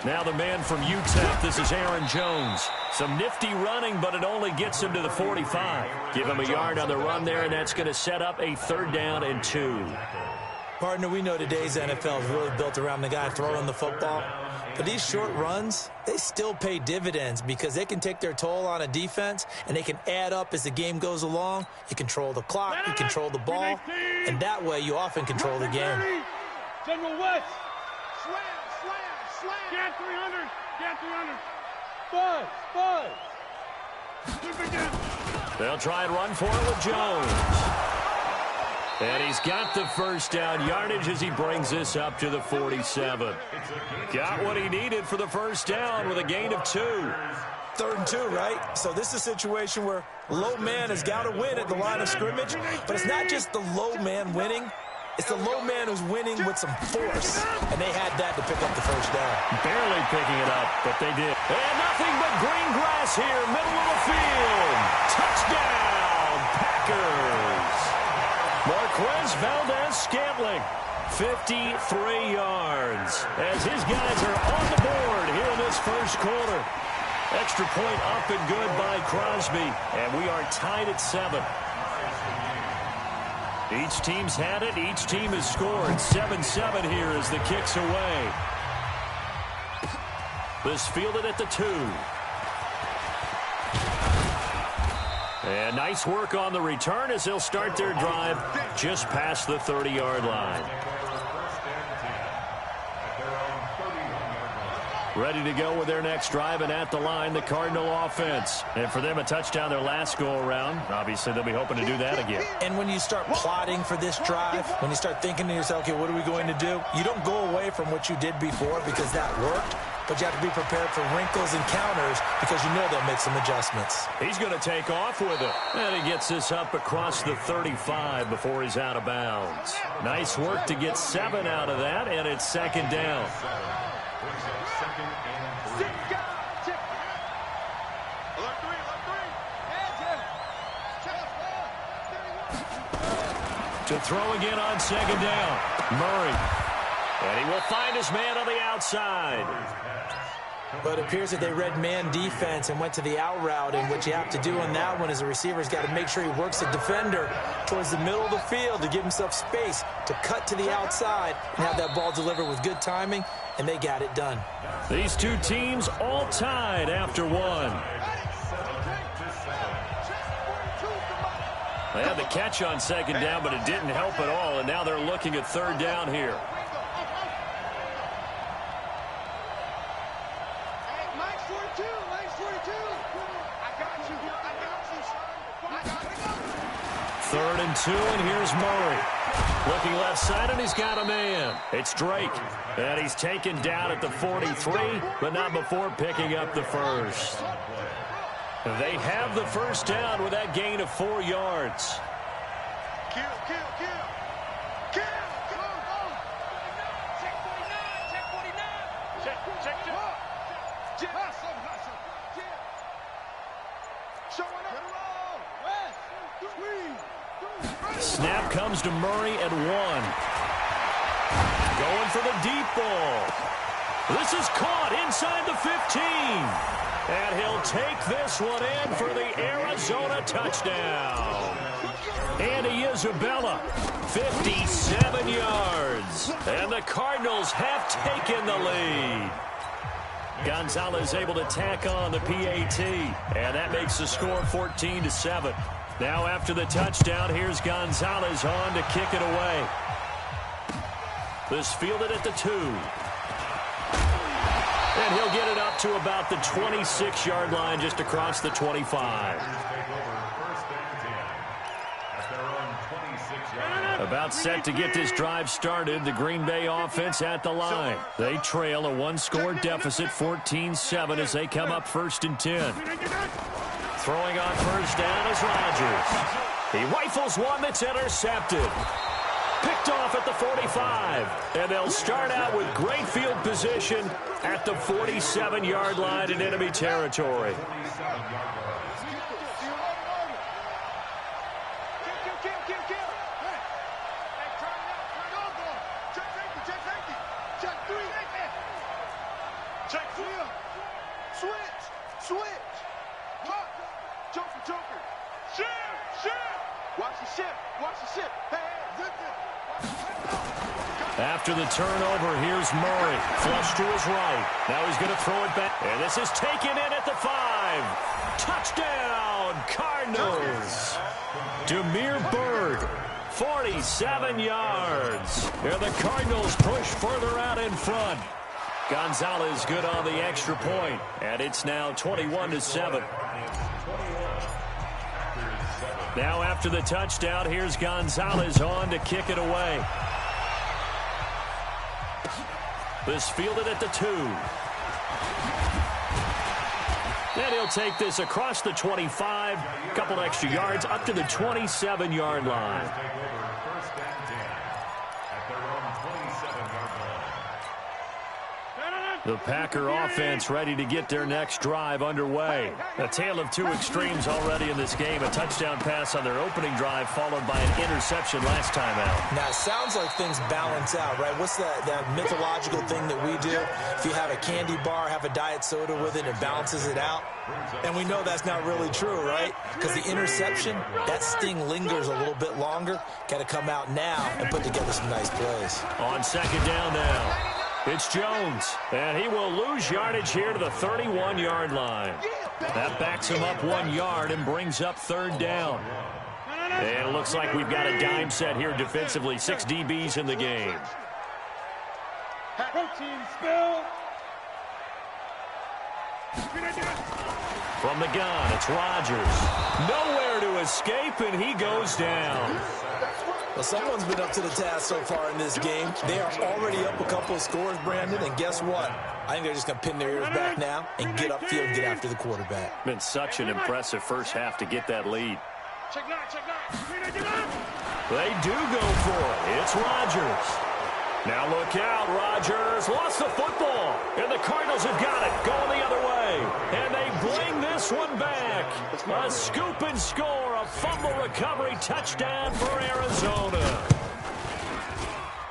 Now the man from UTEP, this is Aaron Jones. Some nifty running, but it only gets him to the 45. Give him a yard on the run there, and that's going to set up a 3rd down and 2.
Partner, we know today's NFL is really built around the guy throwing the football. But these short runs, they still pay dividends because they can take their toll on a defense, and they can add up as the game goes along. You control the clock, you control the ball, and that way you often control the game.
General West. Slam. Get 300. Get 300. Five.
They'll try and run for it with Jones. And he's got the 1st down yardage as he brings this up to the 47. Got what he needed for the 1st down with a gain of 2.
3rd and 2, right? So this is a situation where low man has got to win at the line of scrimmage, but it's not just the low man winning. It's the low man who's winning with some force, and they had that to pick up the 1st down.
Barely picking it up, but they did. And nothing but green grass here, middle of the field. Touchdown, Packers. Marquez Valdez-Scantling, 53 yards, as his guys are on the board here in this 1st quarter. Extra point up and good by Crosby, and we are tied at 7. Each team's had it. Each team has scored. 7-7 here as the kick's away. This fielded at the 2. And nice work on the return as they'll start their drive just past the 30-yard line. Ready to go with their next drive, and at the line, the Cardinal offense. And for them, a touchdown their last go-around. Obviously, they'll be hoping to do that again.
And when you start plotting for this drive, when you start thinking to yourself, okay, what are we going to do? You don't go away from what you did before because that worked, but you have to be prepared for wrinkles and counters because you know they'll make some adjustments.
He's going to take off with it. And he gets this up across the 35 before he's out of bounds. Nice work to get 7 out of that, and it's 2nd down. To throw again on 2nd down. Murray. And he will find his man on the outside.
But it appears that they read man defense and went to the out route, and what you have to do on that one is the receiver's got to make sure he works the defender towards the middle of the field to give himself space to cut to the outside and have that ball delivered with good timing, and they got it done.
These two teams all tied after 1. They had the catch on 2nd down, but it didn't help at all, and now they're looking at 3rd down here.
Mike's 42. I got you.
3rd and 2, and here's Murray. Looking left side, and he's got a man. It's Drake, and he's taken down at the 43, but not before picking up the 1st. They have the 1st down with that gain of 4 yards.
Kill.
Snap comes to Murray at 1. Going for the deep ball. This is caught inside the 15. And he'll take this one in for the Arizona touchdown. Andy Isabella, 57 yards. And the Cardinals have taken the lead. Gonzalez able to tack on the PAT. And that makes the score 14-7. Now after the touchdown, here's Gonzalez on to kick it away. This fielded at the 2. And he'll get it up to about the 26-yard line just across the 25. About set to get this drive started, the Green Bay offense at the line. They trail a 1-score deficit, 14-7, as they come up 1st and 10. Throwing on 1st down is Rodgers. He rifles one that's intercepted. Picked off at the 45. And they'll start out with great field position at the 47-yard line in enemy territory.
Check ship. Watch the ship. Hey, zip it.
After the turnover, here's Murray. Flush to his right. Now he's going to throw it back. And this is taken in at the 5. Touchdown, Cardinals. Demir Bird, 47 yards. And the Cardinals push further out in front. Gonzalez good on the extra point. And it's now 21-7. Now after the touchdown, here's Gonzalez on to kick it away. This fielded at the 2. And he'll take this across the 25. A couple extra yards up to the 27-yard line. The Packer offense ready to get their next drive underway. A tale of two extremes already in this game. A touchdown pass on their opening drive followed by an interception last time out.
Now, it sounds like things balance out, right? What's that mythological thing that we do? If you have a candy bar, have a diet soda with it, it balances it out. And we know that's not really true, right? Because the interception, that sting lingers a little bit longer. Got to come out now and put together some nice plays.
On second down now. It's Jones, and he will lose yardage here to the 31-yard line. That backs him up 1 yard and brings up third down. And it looks like we've got a dime set here defensively. 6 DBs in the game.
Protein spill.
From the gun, it's Rodgers. Nowhere to escape, and he goes down.
Well, someone's been up to the task so far in this game. They are already up a couple of scores, Brandon, and guess what? I think they're just going to pin their ears back now and get upfield and get after the quarterback.
Been such an impressive first half to get that lead.
Check nine.
They do go for it. It's Rodgers. Now look out, Rodgers lost the football, and the Cardinals have got it, going the other way, and they bring this one back. A scoop and score, a fumble recovery touchdown for Arizona.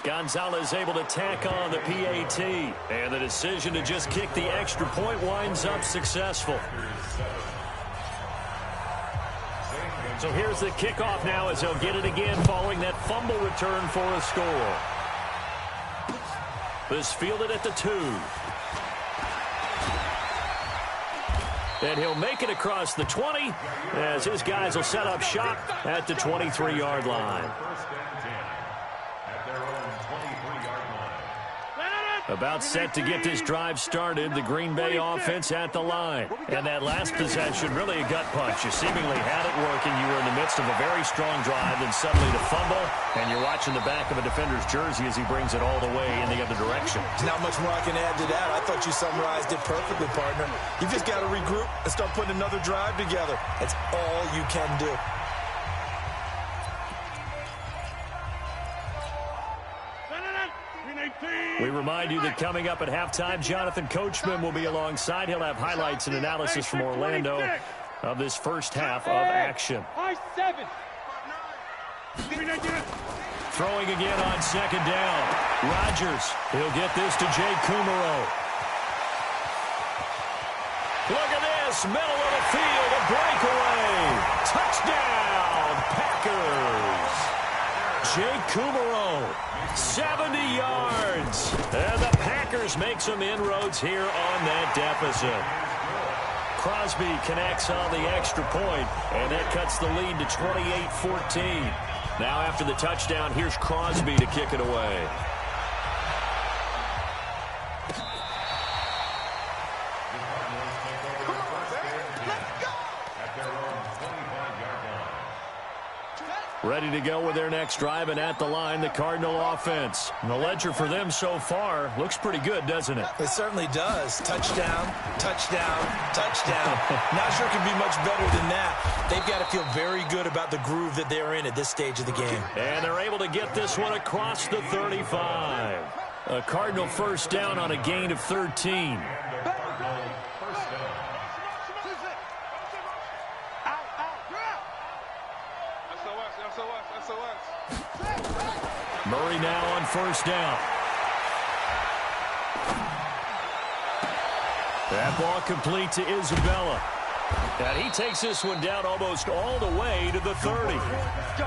Gonzalez able to tack on the PAT, and the decision to just kick the extra point winds up successful. So here's the kickoff now as they'll get it again following that fumble return for a score. This fielded at the 2. And he'll make it across the 20 as his guys will set up shop at the 23-yard line. About set to get this drive started, the Green Bay offense at the line. And that last possession, really a gut punch. You seemingly had it working. You were in the midst of a very strong drive, then suddenly the fumble, and you're watching the back of a defender's jersey as he brings it all the way in the other direction.
There's not much more I can add to that. I thought you summarized it perfectly, partner. You just got to regroup and start putting another drive together. That's all you can do.
We remind you that coming up at halftime, Jonathan Coachman will be alongside. He'll have highlights and analysis from Orlando of this first half of action. Throwing again on second down. Rodgers, he'll get this to Jay Kumaro. Look at this, middle of the field, a breakaway. Touchdown, Packers. Jay Kumaro, 70 yards. And the Packers make some inroads here on that deficit. Crosby connects on the extra point, and that cuts the lead to 28-14. Now after the touchdown, here's Crosby to kick it away. Ready to go with their next drive, and at the line, the Cardinal offense. And the ledger for them so far looks pretty good, doesn't it?
It certainly does. Touchdown, touchdown, touchdown. Not sure it can be much better than that. They've got to feel very good about the groove that they're in at this stage of the game.
And they're able to get this one across the 35. A Cardinal first down on a gain of 13. Murray now on first down. That ball complete to Isabella. And he takes this one down almost all the way to the 30.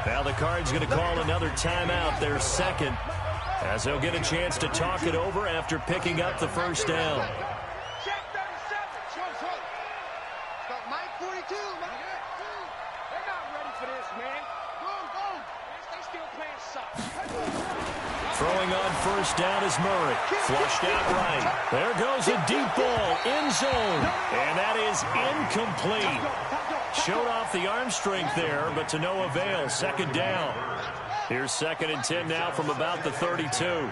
Now the Cards going to call another timeout, their second, as they'll get a chance to talk it over after picking up the first down.
Check 37. Got Mike 42, man. They're not ready for this, man. Go. They still playing soft.
Throwing on first down is Murray. Flushed out right. There goes a deep ball, end zone. And that is incomplete. Showed off the arm strength there, but to no avail. Second down. Here's 2nd and 10 now from about the 32.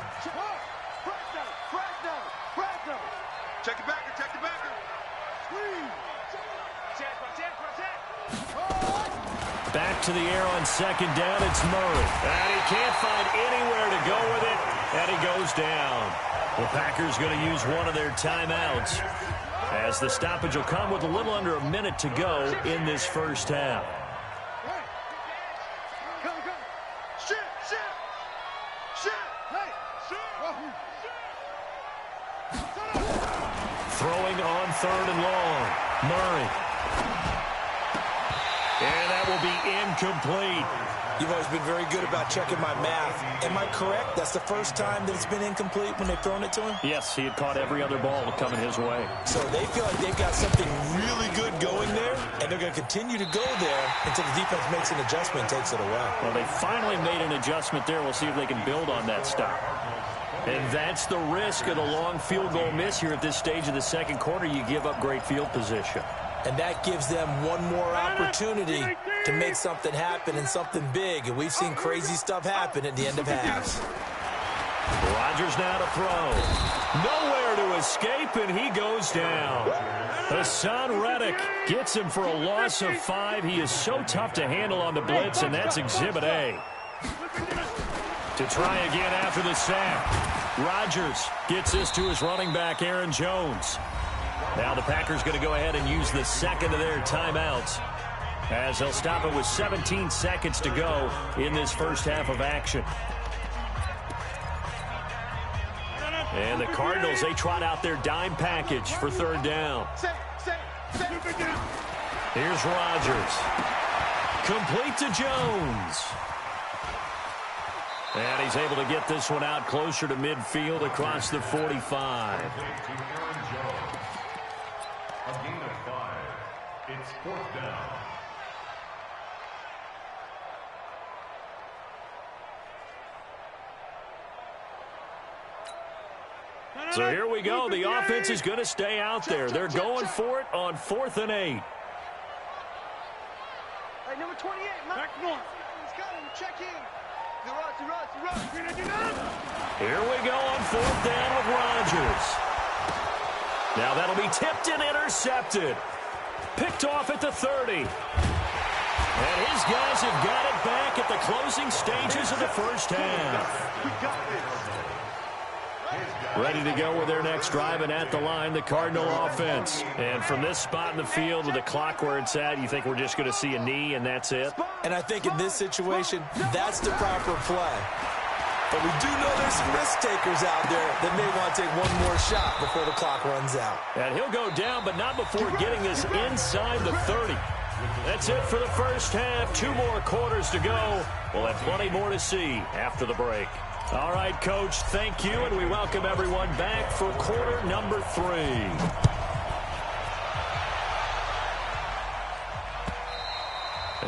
Check it back. Squeeze.
Back to the air on second down, it's Murray. And he can't find anywhere to go with it, and he goes down. The Packers going to use one of their timeouts, as the stoppage will come with a little under a minute to go in this first half. Throwing on 3rd and long. Murray. And that will be incomplete.
You've always been very good about checking my math. Am I correct? That's the first time that it's been incomplete when they've thrown it to him?
Yes, he had caught every other ball coming his way.
So they feel like they've got something really good going there, and they're going to continue to go there until the defense makes an adjustment and takes it away.
Well, they finally made an adjustment there. We'll see if they can build on that stop. And that's the risk of the long field goal miss here at this stage of the second quarter. You give up great field position.
And that gives them one more opportunity to make something happen and something big. And we've seen crazy stuff happen at the end of halves.
Rodgers now to throw. Nowhere to escape, and he goes down. Hassan Reddick gets him for a loss of 5. He is so tough to handle on the blitz, and that's Exhibit A. To try again after the sack. Rodgers gets this to his running back, Aaron Jones. Now the Packers going to go ahead and use the second of their timeouts, as they'll stop it with 17 seconds to go in this first half of action. And the Cardinals, they trot out their dime package for 3rd down. Here's Rodgers. Complete to Jones. And he's able to get this one out closer to midfield across the 45.
A gain of 5. It's 4th down.
So here we go. The offense is going to stay out there. They're going for it on 4th and 8.
Hey, number 28, Mike. He's got him. Check in.
Here we go on 4th down with Rodgers. Now that'll be tipped and intercepted. Picked off at the 30. And his guys have got it back at the closing stages of the first half. Ready to go with their next drive, and at the line, the Cardinal offense. And from this spot in the field with the clock where it's at, you think we're just going to see a knee and that's it?
And I think in this situation, that's the proper play. But we do know there's some risk takers out there that may want to take one more shot before the clock runs out.
And he'll go down, but not before getting this inside the 30. That's it for the first half. 2 more quarters to go. We'll have plenty more to see after the break. All right, Coach, thank you, and we welcome everyone back for quarter number 3.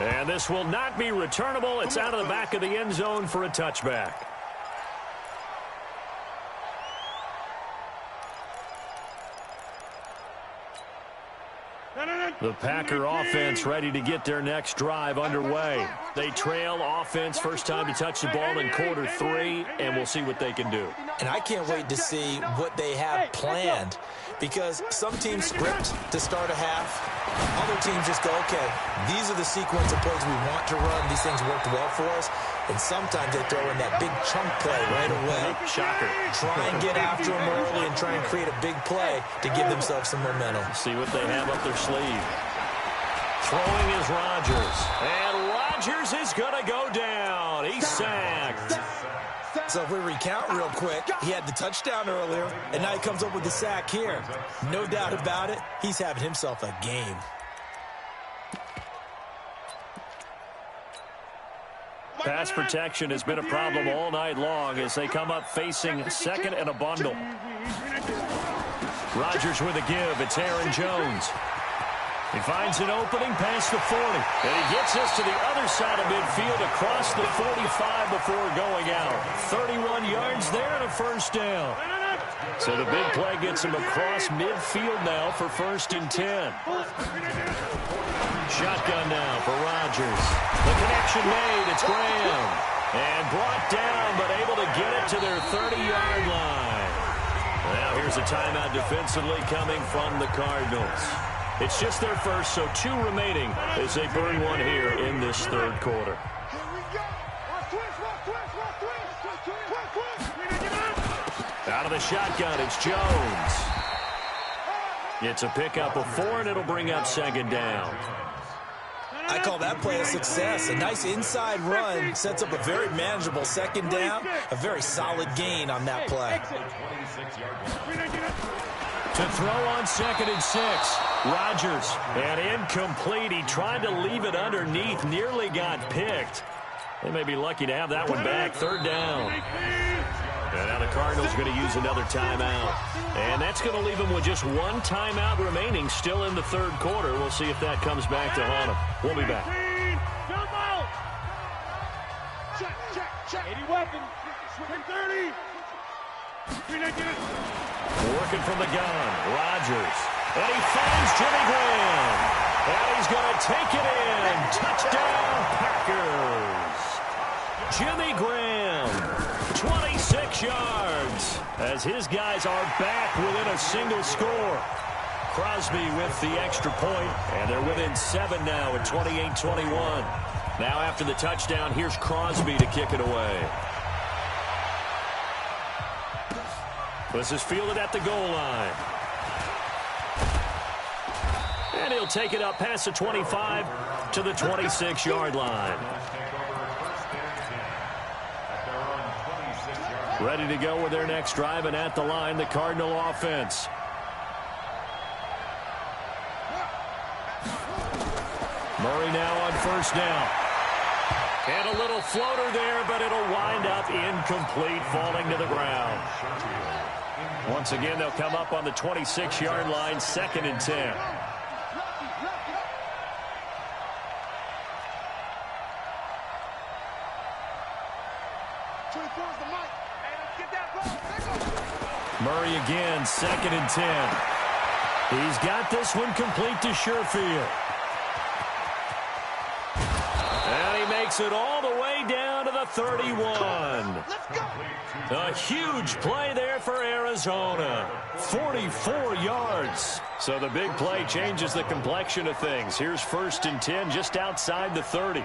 And this will not be returnable. It's out of the back of the end zone for a touchback. The Packer offense ready to get their next drive underway. They trail offense, first time to touch the ball in quarter 3, and we'll see what they can do.
And I can't wait to see what they have planned, because some teams script to start a half. Other teams just go, okay, these are the sequence of plays we want to run. These things worked well for us. And sometimes they throw in that big chunk play right away.
Shocker.
Try and get after them early and try and create a big play to give themselves some momentum.
See what they have up their sleeve. Throwing is Rodgers. And Rodgers is going to go down. He's sacked.
So if we recount real quick, he had the touchdown earlier, and now he comes up with the sack here. No doubt about it, he's having himself a game.
pass protection has been a problem all night long as they come up facing second and a bundle. Rodgers with a give. It's Aaron Jones. He finds an opening past the 40. And he gets us to the other side of midfield across the 45 before going out. 31 yards there and a first down. So the big play gets him across midfield now for 1st and 10. Shotgun now for Rodgers. The connection made. It's Graham. And brought down, but able to get it to their 30-yard line. Now here's a timeout defensively coming from the Cardinals. It's just their first, so 2 remaining as they burn one here in this third quarter. Out of the shotgun, it's Jones. It's a pickup of 4, and it'll bring up 2nd down.
I call that play a success. A nice inside run sets up a very manageable 2nd down. A very solid gain on that play.
To throw on 2nd and 6. Rodgers, and incomplete. He tried to leave it underneath, nearly got picked. They may be lucky to have that one back. 3rd down. And now the Cardinals going to use another timeout. And that's going to leave them with just 1 timeout remaining still in the third quarter. We'll see if that comes back to haunt them. We'll be back.
Check. 80 weapon. 30.
Working from the gun. Rodgers. And he finds Jimmy Graham. And he's going to take it in. Touchdown, Packers. Jimmy Graham, 26 yards, as his guys are back within a single score. Crosby with the extra point, and they're within 7 now at 28-21. Now after the touchdown, here's Crosby to kick it away. This is fielded at the goal line. And he'll take it up past the 25 to the 26-yard line. Ready to go with their next drive, and at the line, the Cardinal offense. Murray now on 1st down. And a little floater there, but it'll wind up incomplete, falling to the ground. Once again, they'll come up on the 26-yard line, 2nd and 10. Murray again, 2nd and 10. He's got this one complete to Sherfield. And he makes it all the way down to the 31. A huge play there for Arizona. 44 yards. So the big play changes the complexion of things. Here's 1st and 10 just outside the 30.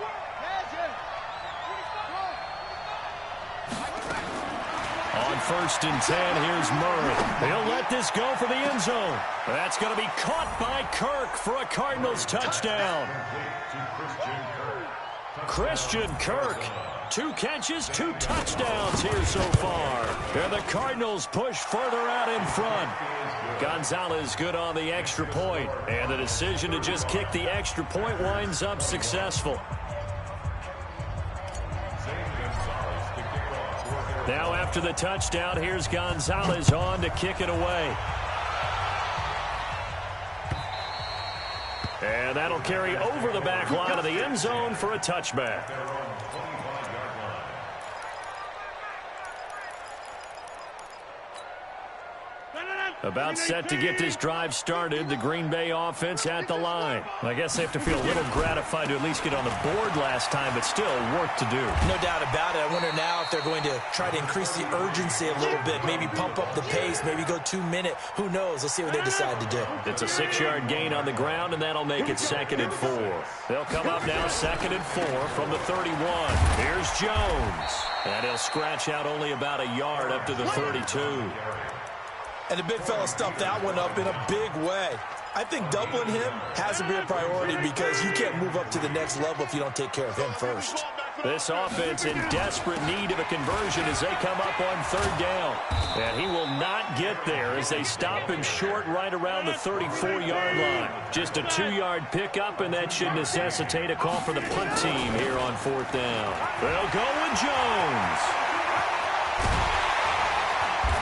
On 1st and 10, here's Murray. He'll let this go for the end zone. That's going to be caught by Kirk for a Cardinals touchdown. Christian Kirk, 2 catches, 2 touchdowns here so far. And the Cardinals push further out in front. Gonzalez good on the extra point. And the decision to just kick the extra point winds up successful. Now after the touchdown, here's Gonzalez on to kick it away. And that'll carry over the back line of the end zone for a touchback. About set to get this drive started, the Green Bay offense at the line. I guess they have to feel a little gratified to at least get on the board last time, but still work to do.
No doubt about it. I wonder now if they're going to try to increase the urgency a little bit, maybe pump up the pace, maybe go 2-minute. Who knows? Let's see what they decide to do.
It's a 6-yard gain on the ground, and that'll make it 2nd and 4. They'll come up now 2nd and 4 from the 31. Here's Jones. And he'll scratch out only about a yard up to the 32.
And the big fella stuffed that one up in a big way. I think doubling him has to be a priority because you can't move up to the next level if you don't take care of him first.
This offense in desperate need of a conversion as they come up on third down. And he will not get there as they stop him short right around the 34-yard line. Just a 2-yard pickup, and that should necessitate a call for the punt team here on fourth down. They'll go with Jones.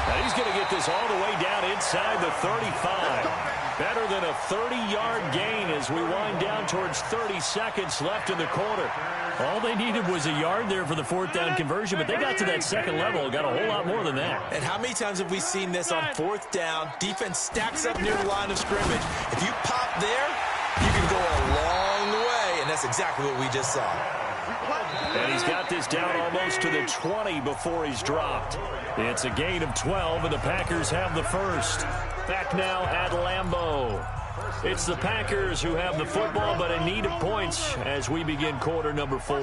Now he's going to get this all the way down inside the 35. Better than a 30-yard gain as we wind down towards 30 seconds left in the quarter. All they needed was a yard there for the fourth down conversion, but they got to that second level, got a whole lot more than that.
And how many times have we seen this on fourth down? Defense stacks up near the line of scrimmage. If you pop there, you can go a long way, and that's exactly what we just saw.
And he's got this down almost to the 20 before he's dropped. It's a gain of 12, and the Packers have the first. Back now at Lambeau. It's the Packers who have the football, but in need of points as we begin quarter number 4.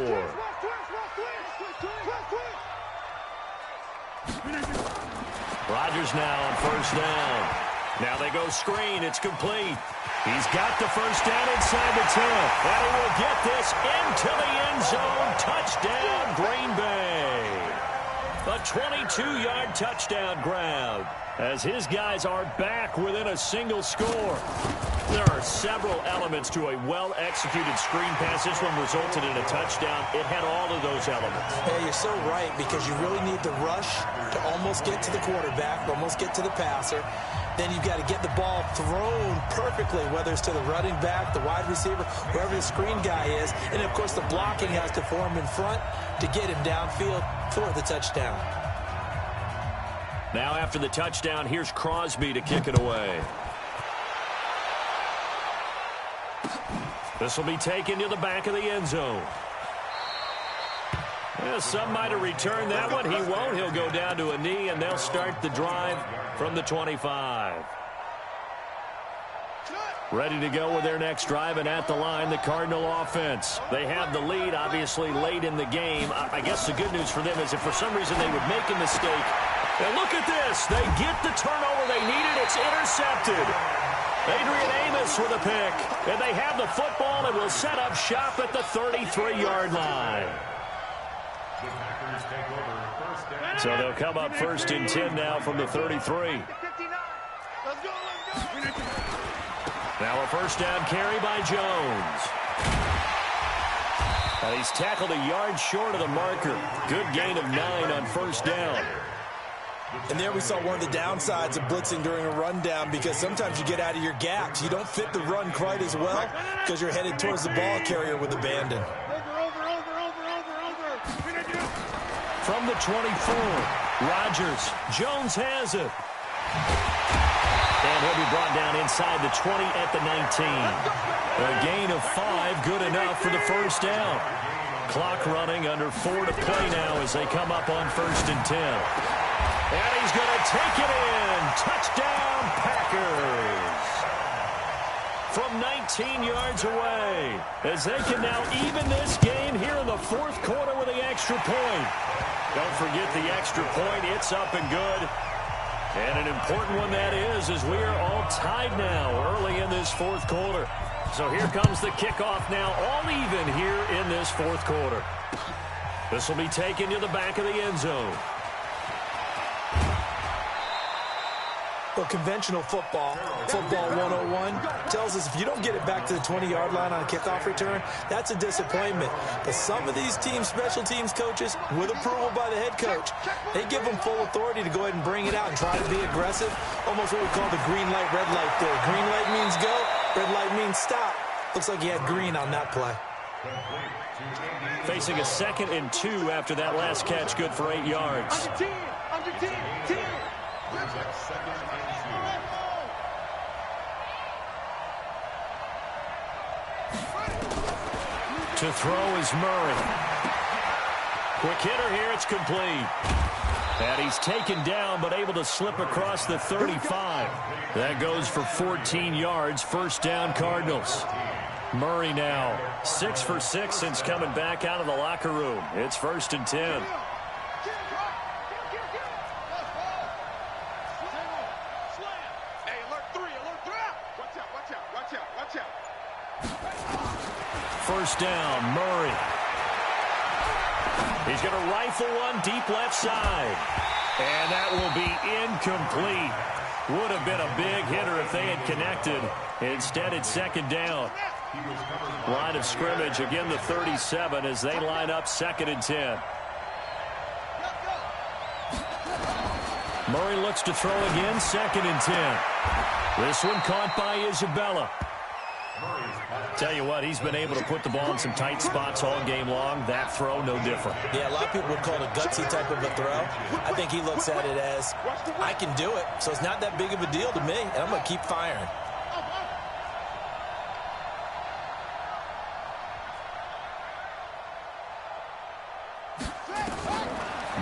Rodgers now on first down. Now they go screen. It's complete. He's got the first down inside the 10. And he will get this into the end zone. Touchdown, Green Bay. A 22-yard touchdown grab as his guys are back within a single score. There are several elements to a well-executed screen pass. This one resulted in a touchdown. It had all of those elements.
Hey, you're so right, because you really need the rush to almost get to the quarterback, almost get to the passer. Then you've got to get the ball thrown perfectly, whether it's to the running back, the wide receiver, wherever the screen guy is. And, of course, the blocking has to form in front to get him downfield for the touchdown.
Now after the touchdown, here's Crosby to kick it away. This will be taken to the back of the end zone. Yeah, some might have returned that one. He won't. He'll go down to a knee, and they'll start the drive from the 25. Ready to go with their next drive, and at the line, the Cardinal offense. They have the lead, obviously, late in the game. I guess the good news for them is if for some reason they would make a mistake. And look at this. They get the turnover they needed. It's intercepted. Adrian Amos with a pick. And they have the football and will set up shop at the 33-yard line. So they'll come up first and 10 now from the 33. Now a first down carry by Jones. And he's tackled a yard short of the marker. Good gain of 9 on first down.
And there we saw one of the downsides of blitzing during a rundown, because sometimes you get out of your gaps. You don't fit the run quite as well because you're headed towards the ball carrier with abandon.
From the 24, Rodgers. Jones has it. And he'll be brought down inside the 20 at the 19. A gain of 5, good enough for the first down. Clock running, under 4 to play now as they come up on first and 10. And he's going to take it in. Touchdown, Packers. From 19 yards away, as they can now even this game here in the fourth quarter with the extra point. Don't forget the extra point. It's up and good. And an important one that is, as we are all tied now early in this fourth quarter. So here comes the kickoff now, all even here in this fourth quarter. This will be taken to the back of the end zone.
Well, conventional football 101, tells us if you don't get it back to the 20-yard line on a kickoff return, that's a disappointment. But some of these special teams coaches, with approval by the head coach, they give them full authority to go ahead and bring it out and try to be aggressive. Almost what we call the green light, red light theory. Green light means go, red light means stop. Looks like he had green on that play.
Facing a 2nd and 2 after that last catch, good for 8 yards.
Under 10.
To throw is Murray. Quick hitter here, it's complete. And he's taken down, but able to slip across the 35. That goes for 14 yards, first down Cardinals. Murray now 6 for 6 since coming back out of the locker room. It's first and 10. First down, Murray. He's going to rifle one deep left side. And that will be incomplete. Would have been a big hitter if they had connected. Instead, it's second down. Line of scrimmage, again the 37 as they line up 2nd and 10. Murray looks to throw again, 2nd and 10. This one caught by Isabella. Tell you what, he's been able to put the ball in some tight spots all game long. That throw, no different.
Yeah, a lot of people would call it a gutsy type of a throw. I think he looks at it as, I can do it, so it's not that big of a deal to me, and I'm going to keep firing.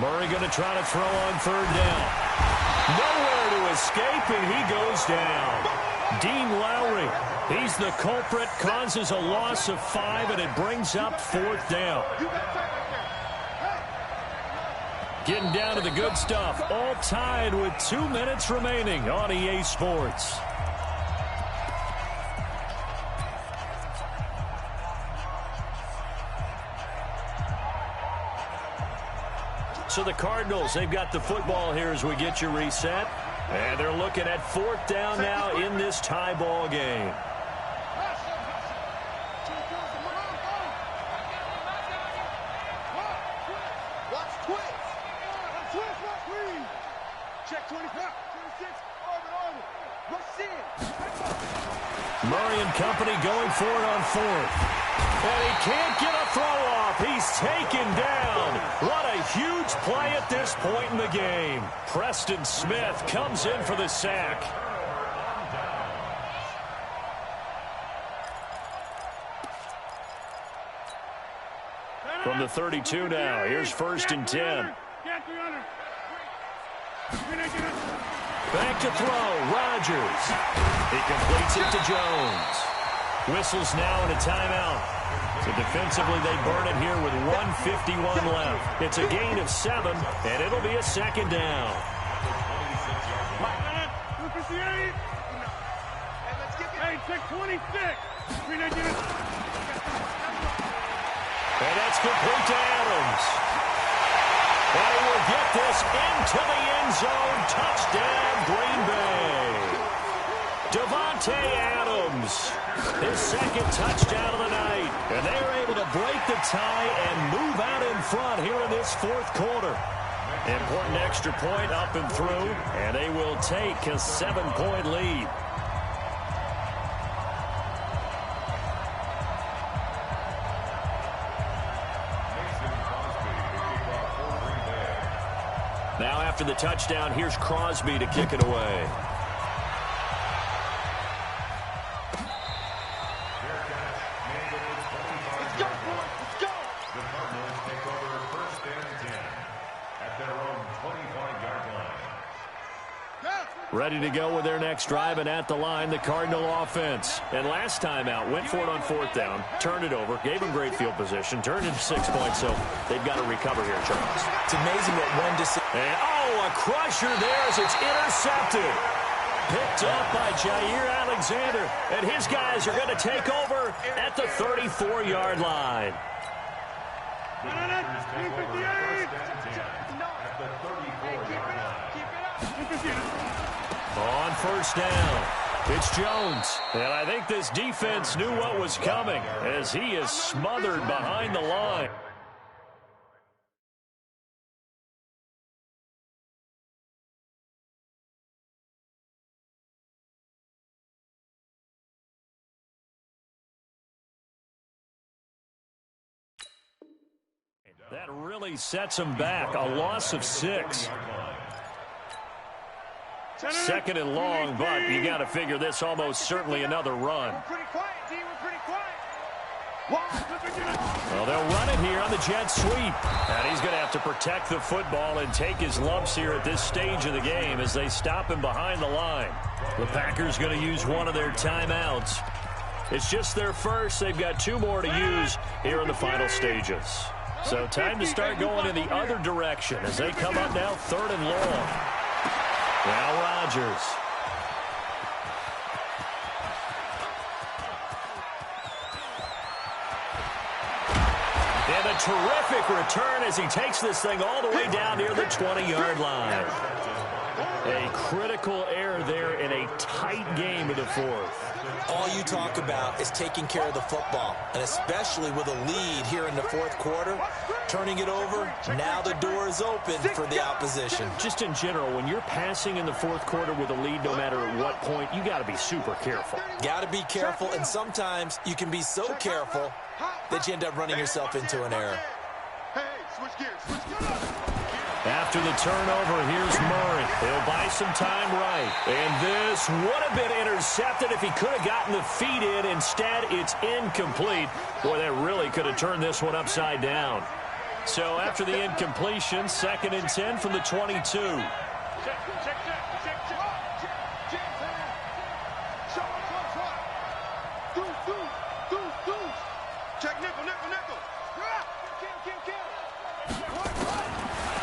Murray going to try to throw on 3rd down. Nowhere to escape, and he goes down. Dean Lowry, he's the culprit, causes a loss of 5, and it brings up 4th down. Getting down to the good stuff, all tied with 2 minutes remaining on EA Sports. So the Cardinals, they've got the football here as we get you reset. And they're looking at 4th down now in this tie ball game. Murray and company going for it on 4th. And he can't get a throw off. He's taken down. What a huge play at this point in the game. Preston Smith comes in for the sack. From the 32 now, here's 1st and 10. Back to throw, Rodgers. He completes it to Jones. Whistles now in a timeout. So defensively, they burn it here with 1:51 left. It's a gain of 7, and it'll be a 2nd down.
Hey, check 26.
And that's complete to Adams. And he will get this into the end zone. Touchdown, Green Bay. Davante Adams, his 2nd touchdown of the night. And they are able to break the tie and move out in front here in this 4th quarter. Important extra point up and through, and they will take a 7-point lead. Now after the touchdown, here's Crosby to kick it away. Ready to go with their next drive, and at the line, the Cardinal offense. And last time out, went for it on 4th down, turned it over, gave them great field position, turned into 6 points, so they've got to recover here, Charles.
It's amazing what one decision.
And, a crusher there as it's intercepted. Picked up by Jair Alexander, and his guys are going to take over at the 34-yard line. On 1st down, it's Jones. And I think this defense knew what was coming as he is smothered behind the line. That really sets him back. A loss of 6. 2nd and long, but you got to figure this almost certainly another run. Well, they'll run it here on the jet sweep. And he's going to have to protect the football and take his lumps here at this stage of the game as they stop him behind the line. The Packers going to use one of their timeouts. It's just their first. They've got 2 more to use here in the final stages. So time to start going in the other direction as they come up now 3rd and long. Now Rodgers. And the a terrific return as he takes this thing all the way down near the 20-yard line. A critical error there in a tight game in the fourth.
All you talk about is taking care of the football, and especially with a lead here in the fourth quarter, turning it over, now the door is open for the opposition.
Just in general, when you're passing in the fourth quarter with a lead, no matter at what point, you got to be super careful.
Got to be careful, and sometimes you can be so careful that you end up running yourself into an error.
After the turnover, here's Murray. He'll buy some time right. And this would have been intercepted if he could have gotten the feet in. Instead, it's incomplete. Boy, that really could have turned this one upside down. So after the incompletion, 2nd and 10 from the 22.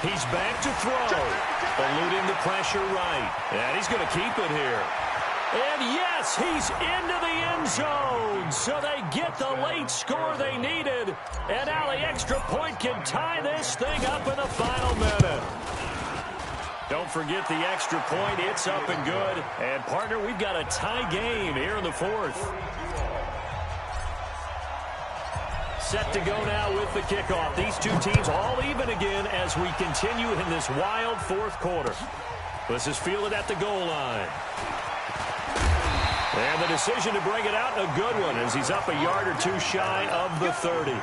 He's back to throw, eluding the pressure right. And he's going to keep it here. And yes, he's into the end zone. So they get the late score they needed. And now the extra point can tie this thing up in the final minute. Don't forget the extra point. It's up and good. And, partner, we've got a tie game here in the fourth. Set to go now with the kickoff. These two teams all even again as we continue in this wild fourth quarter. This is fielded at the goal line. And the decision to bring it out, a good one, as he's up a yard or two shy of the 30.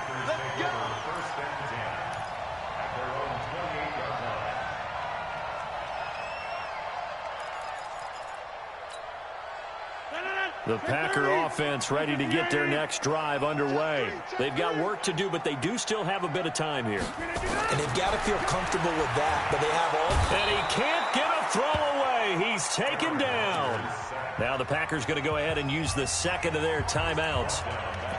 The Packer offense ready to get their next drive underway. They've got work to do, but they do still have a bit of time here.
And they've got to feel comfortable with that, but they have all.
And he can't get a throw away. He's taken down. Now the Packers going to go ahead and use the second of their timeouts,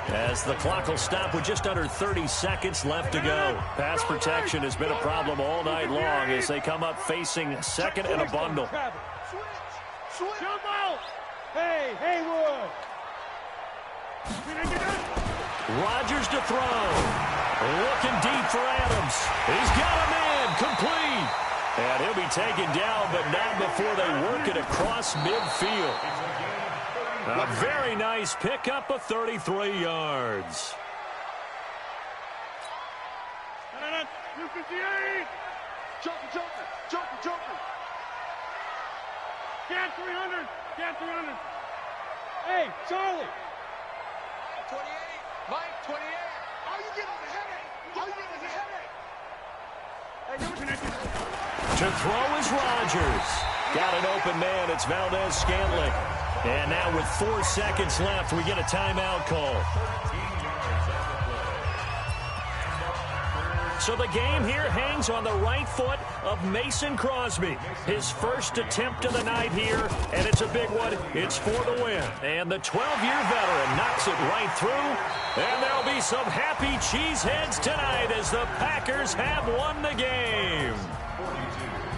as the clock will stop with just under 30 seconds left to go. Pass protection has been a problem all night long as they come up facing second and a bundle.
Jump out! Hey, Haywood!
Rodgers to throw. Looking deep for Adams. He's got a man. Complete. And he'll be taken down, but not before they work it across midfield. A very nice pickup of 33 yards.
258! Joker! Get 300! Get 300! Hey, Charlie! 28! Mike, 28! How you getting the headache? How you getting the headache? Hey, you're connected.
To throw is Rodgers. Got an open man. It's Valdez-Scantling. And now with 4 seconds left, we get a timeout call. So the game here hangs on the right foot of Mason Crosby. His first attempt of the night here, and it's a big one. It's for the win. And the 12-year veteran knocks it right through. And there'll be some happy cheeseheads tonight as the Packers have won the game.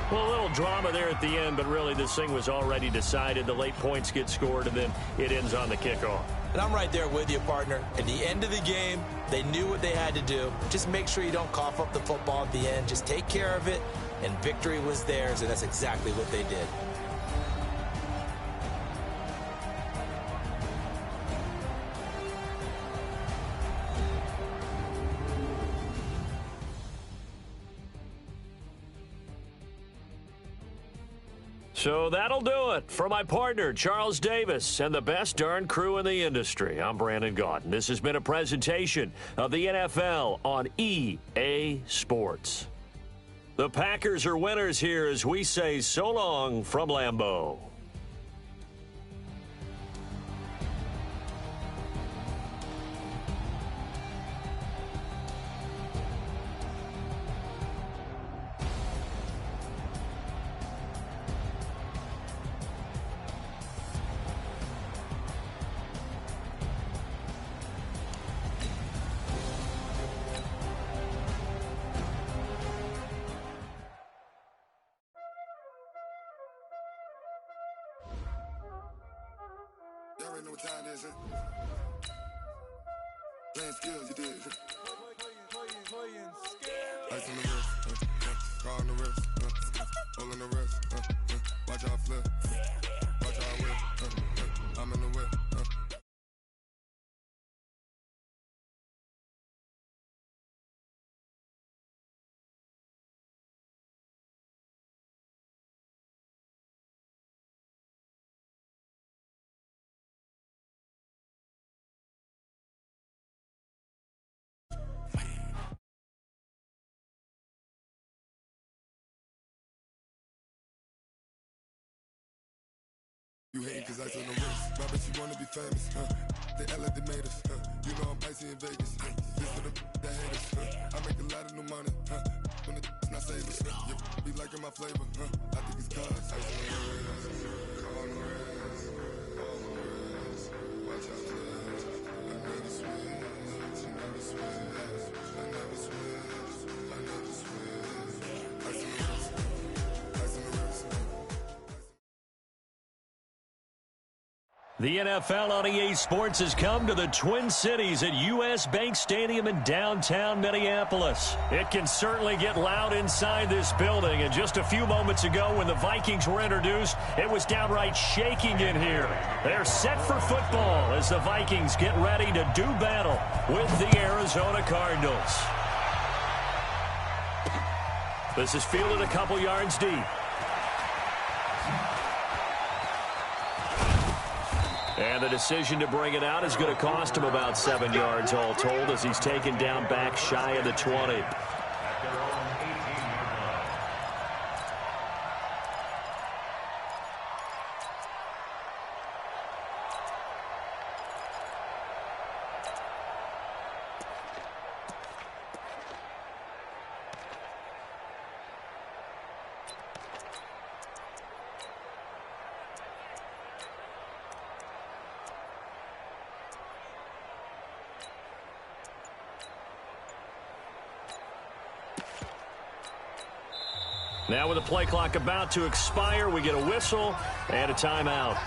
Well, a little drama there at the end, but really this thing was already decided. The late points get scored, and then it ends on the kickoff.
And I'm right there with you, partner. At the end of the game, they knew what they had to do. Just make sure you don't cough up the football at the end. Just take care of it, and victory was theirs, and that's exactly what they did.
So that'll do it for my partner, Charles Davis, and the best darn crew in the industry. I'm Brandon Gaudin. This has been a presentation of the NFL on EA Sports. The Packers are winners here as we say so long from Lambeau.
Y'all already know what time it is, huh? Playing skills, you did. Ice on the wrist, car on the wrist, all on the wrist, watch how I flip, watch how I whip, I'm in the whip, You hate cause ice on the wrist. My bitch, you wanna be famous, They act like they made us, You know I'm icy in Vegas, This for the that hate us, I make a lot of new money, When it's not savers, You be liking my flavor, I think it's cause ice on the wrist, car on the wrist, all on the wrist. Watch out for this. I never switch, I never switch, I never switch, I never switch. Ice on the wrist, ice on the wrist.
The NFL on EA Sports has come to the Twin Cities at U.S. Bank Stadium in downtown Minneapolis. It can certainly get loud inside this building, and just a few moments ago when the Vikings were introduced, it was downright shaking in here. They're set for football as the Vikings get ready to do battle with the Arizona Cardinals. This is fielded a couple yards deep. And the decision to bring it out is going to cost him about 7 yards all told as he's taken down back shy of the 20. Now with the play clock about to expire, we get a whistle and a timeout.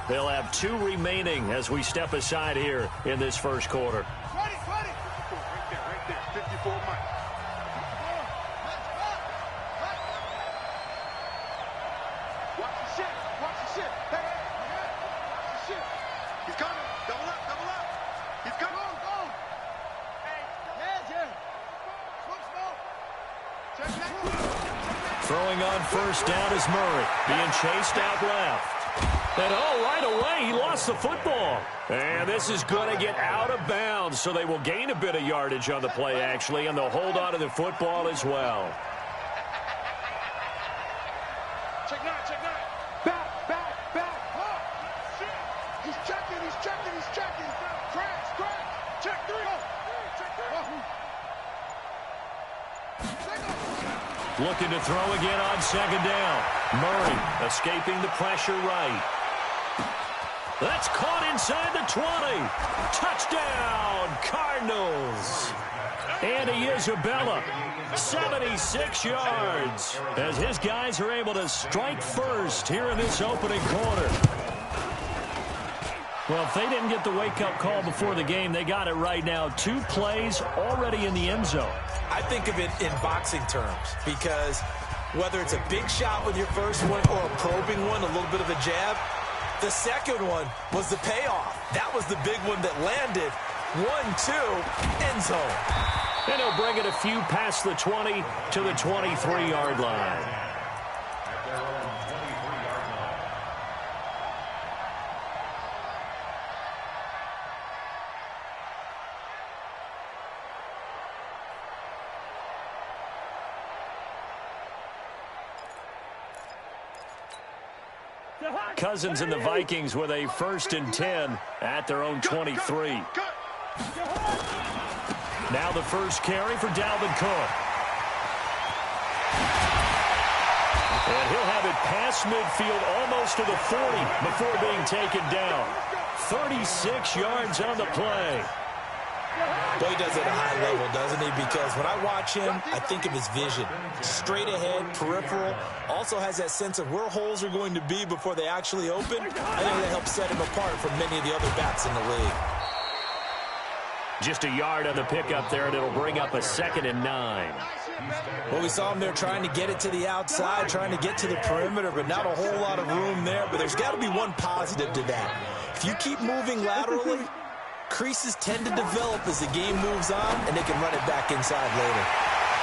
They'll have 2 remaining as we step aside here in this first quarter.
Right there, 54 miles. Watch the shit, hey, watch the shit. He's coming, double up. He's coming. Go. Hey, hands here. Smoke. Check that.
Throwing on first down is Murray, being chased out left. And right away, he lost the football. And this is going to get out of bounds, so they will gain a bit of yardage on the play, actually, and they'll hold on to the football as well.
Check nine. Back. Oh, shit. He's checking. Crash. Check 3.
Looking to throw again on second down. Murray escaping the pressure right. That's caught inside the 20. Touchdown, Cardinals. Andy Isabella, 76 yards, as his guys are able to strike first here in this opening quarter. Well, if they didn't get the wake-up call before the game, they got it right now. 2 plays already in the end zone.
I think of it in boxing terms because whether it's a big shot with your first one or a probing one, a little bit of a jab, the second one was the payoff. That was the big one that landed. 1-2, end zone.
And he'll bring it a few past the 20 to the 23-yard line. Cousins and the Vikings with a 1st and 10 at their own 23. Now the first carry for Dalvin Cook. And he'll have it past midfield almost to the 40 before being taken down. 36 yards on the play.
Well, he does it at a high level, doesn't he? Because when I watch him, I think of his vision. Straight ahead, peripheral. Also has that sense of where holes are going to be before they actually open. I think that helps set him apart from many of the other backs in the league.
Just a yard on the pickup there, and it'll bring up a 2nd and 9.
Well, we saw him there trying to get it to the outside, trying to get to the perimeter, but not a whole lot of room there. But there's got to be one positive to that. If you keep moving laterally, creases tend to develop as the game moves on, and they can run it back inside later.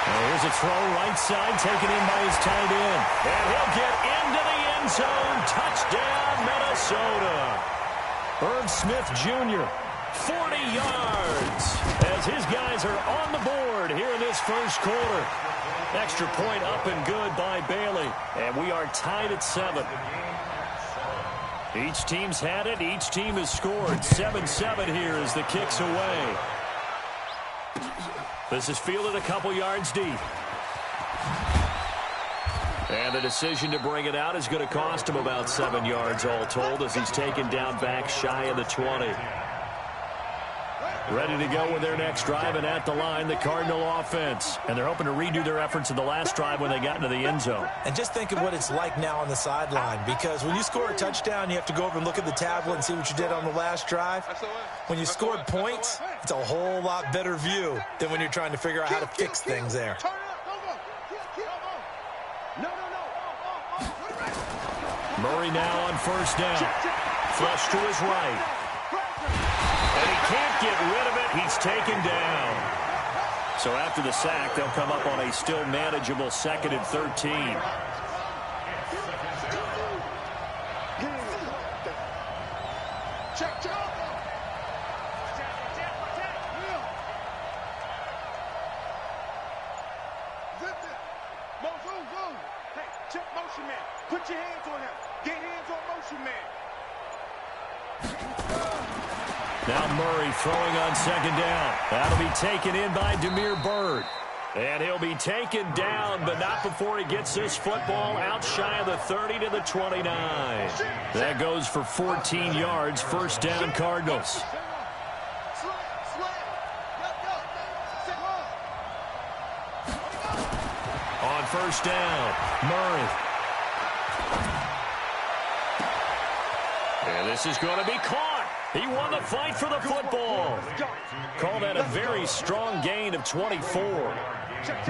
Well, here's a throw right side, taken in by his tight end. And he'll get into the end zone. Touchdown, Minnesota. Herb Smith Jr., 40 yards, as his guys are on the board here in this first quarter. Extra point up and good by Bailey, and we are tied at 7. Each team's had it. Each team has scored. 7-7 here as the kick's away. This is fielded a couple yards deep. And the decision to bring it out is going to cost him about 7 yards all told as he's taken down back shy of the 20. Ready to go with their next drive, and at the line, the Cardinal offense. And they're hoping to redo their efforts in the last drive when they got into the end zone.
And just think of what it's like now on the sideline, because when you score a touchdown, you have to go over and look at the tablet and see what you did on the last drive. When you scored points, it's a whole lot better view than when you're trying to figure out how to fix things there.
Murray now on first down. Flush to his right. And he can't get rid of it. He's taken down. So after the sack, they'll come up on a still manageable 2nd and 13.
Motion man. Put your hands on him. Get hands on motion man.
Now Murray throwing on 2nd down. That'll be taken in by Demir Bird. And he'll be taken down, but not before he gets this football out shy of the 30 to the 29. That goes for 14 yards. First down, Cardinals. On first down, Murray. And this is going to be caught. He won the fight for the football. Call that a very strong gain of 24.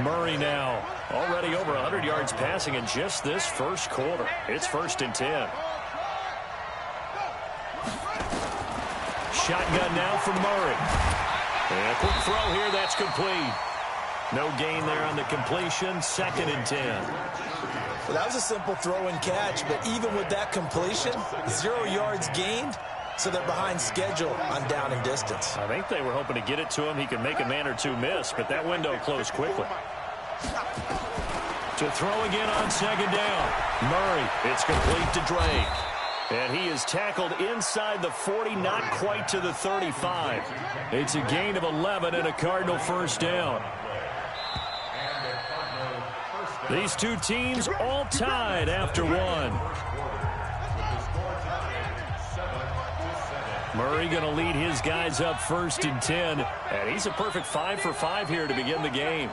Murray now already over 100 yards passing in just this first quarter. It's 1st and 10. Shotgun now for Murray. And a quick throw here, that's complete. No gain there on the completion, 2nd and 10.
Well, that was a simple throw and catch, but even with that completion, 0 yards gained, so they're behind schedule on down and distance.
I think they were hoping to get it to him. He could make a man or two miss, but that window closed quickly. To throw again on 2nd down. Murray, it's complete to Drake. And he is tackled inside the 40, not quite to the 35. It's a gain of 11 and a Cardinal first down. These two teams all tied after one. Murray going to lead his guys up 1st and 10. And he's a perfect 5 for 5 here to begin the game.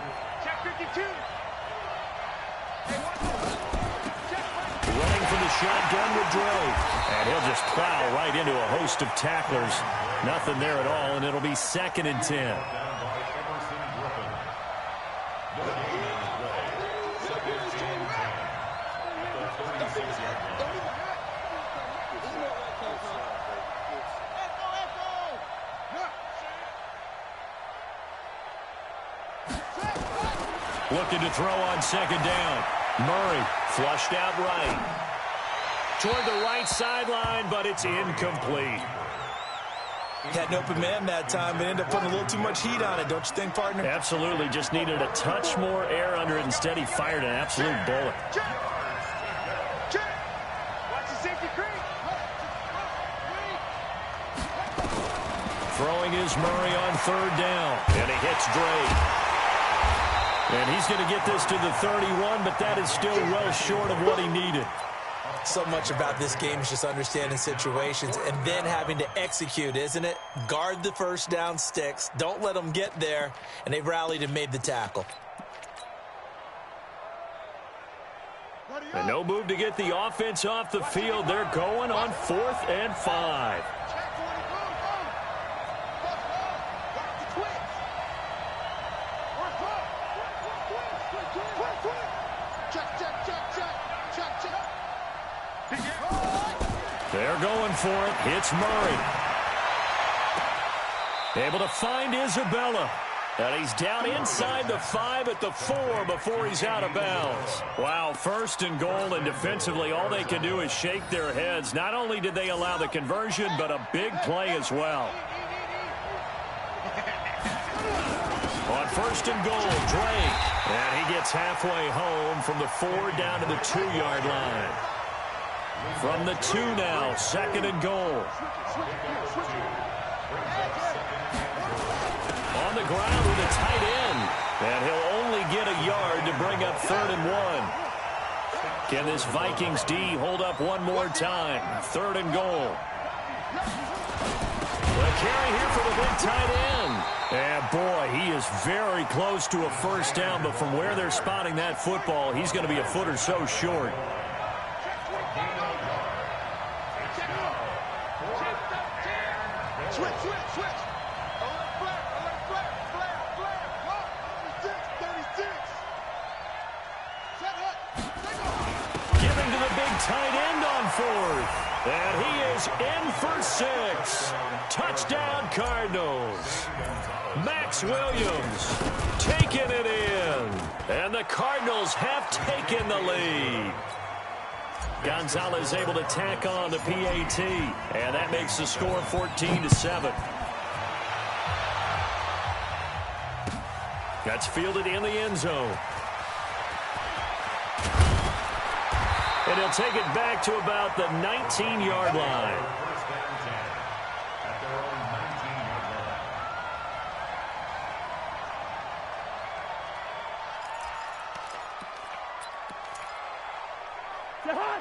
Running for the shotgun with Drake. And he'll just plow right into a host of tacklers. Nothing there at all, and it'll be 2nd and 10. Looking to throw on 2nd down. Murray flushed out right. Toward the right sideline, but it's incomplete.
Had an open man that time, but ended up putting a little too much heat on it, don't you think, partner?
Absolutely. Just needed a touch more air under it. Instead, he fired an absolute bullet. Throwing is Murray on 3rd down. And he hits Drake. And he's going to get this to the 31, but that is still well short of what he needed.
So much about this game is just understanding situations and then having to execute, isn't it? Guard the first down sticks. Don't let them get there. And they rallied and made the tackle.
And no move to get the offense off the field. They're going on 4th and 5. They're going for it. Hits Murray. Able to find Isabella. And he's down inside the 5 at the 4 before he's out of bounds. Wow, first and goal, and defensively all they can do is shake their heads. Not only did they allow the conversion, but a big play as well. On first and goal, Drake. And he gets halfway home from the 4 down to the 2-yard line. From the 2 now, second and goal. On the ground with a tight end. And he'll only get a yard to bring up 3rd and 1. Can this Vikings D hold up one more time? 3rd and goal. The carry here for the big tight end. And boy, he is very close to a first down, but from where they're spotting that football, he's going to be a foot or so short. Giving to the big tight end on 4th. And he is in for 6. Touchdown, Cardinals. Max Williams taking it in. And the Cardinals have taken the lead. Gonzalez able to tack on the PAT. And that makes the score 14-7. That's fielded in the end zone. And he'll take it back to about the 19-yard line.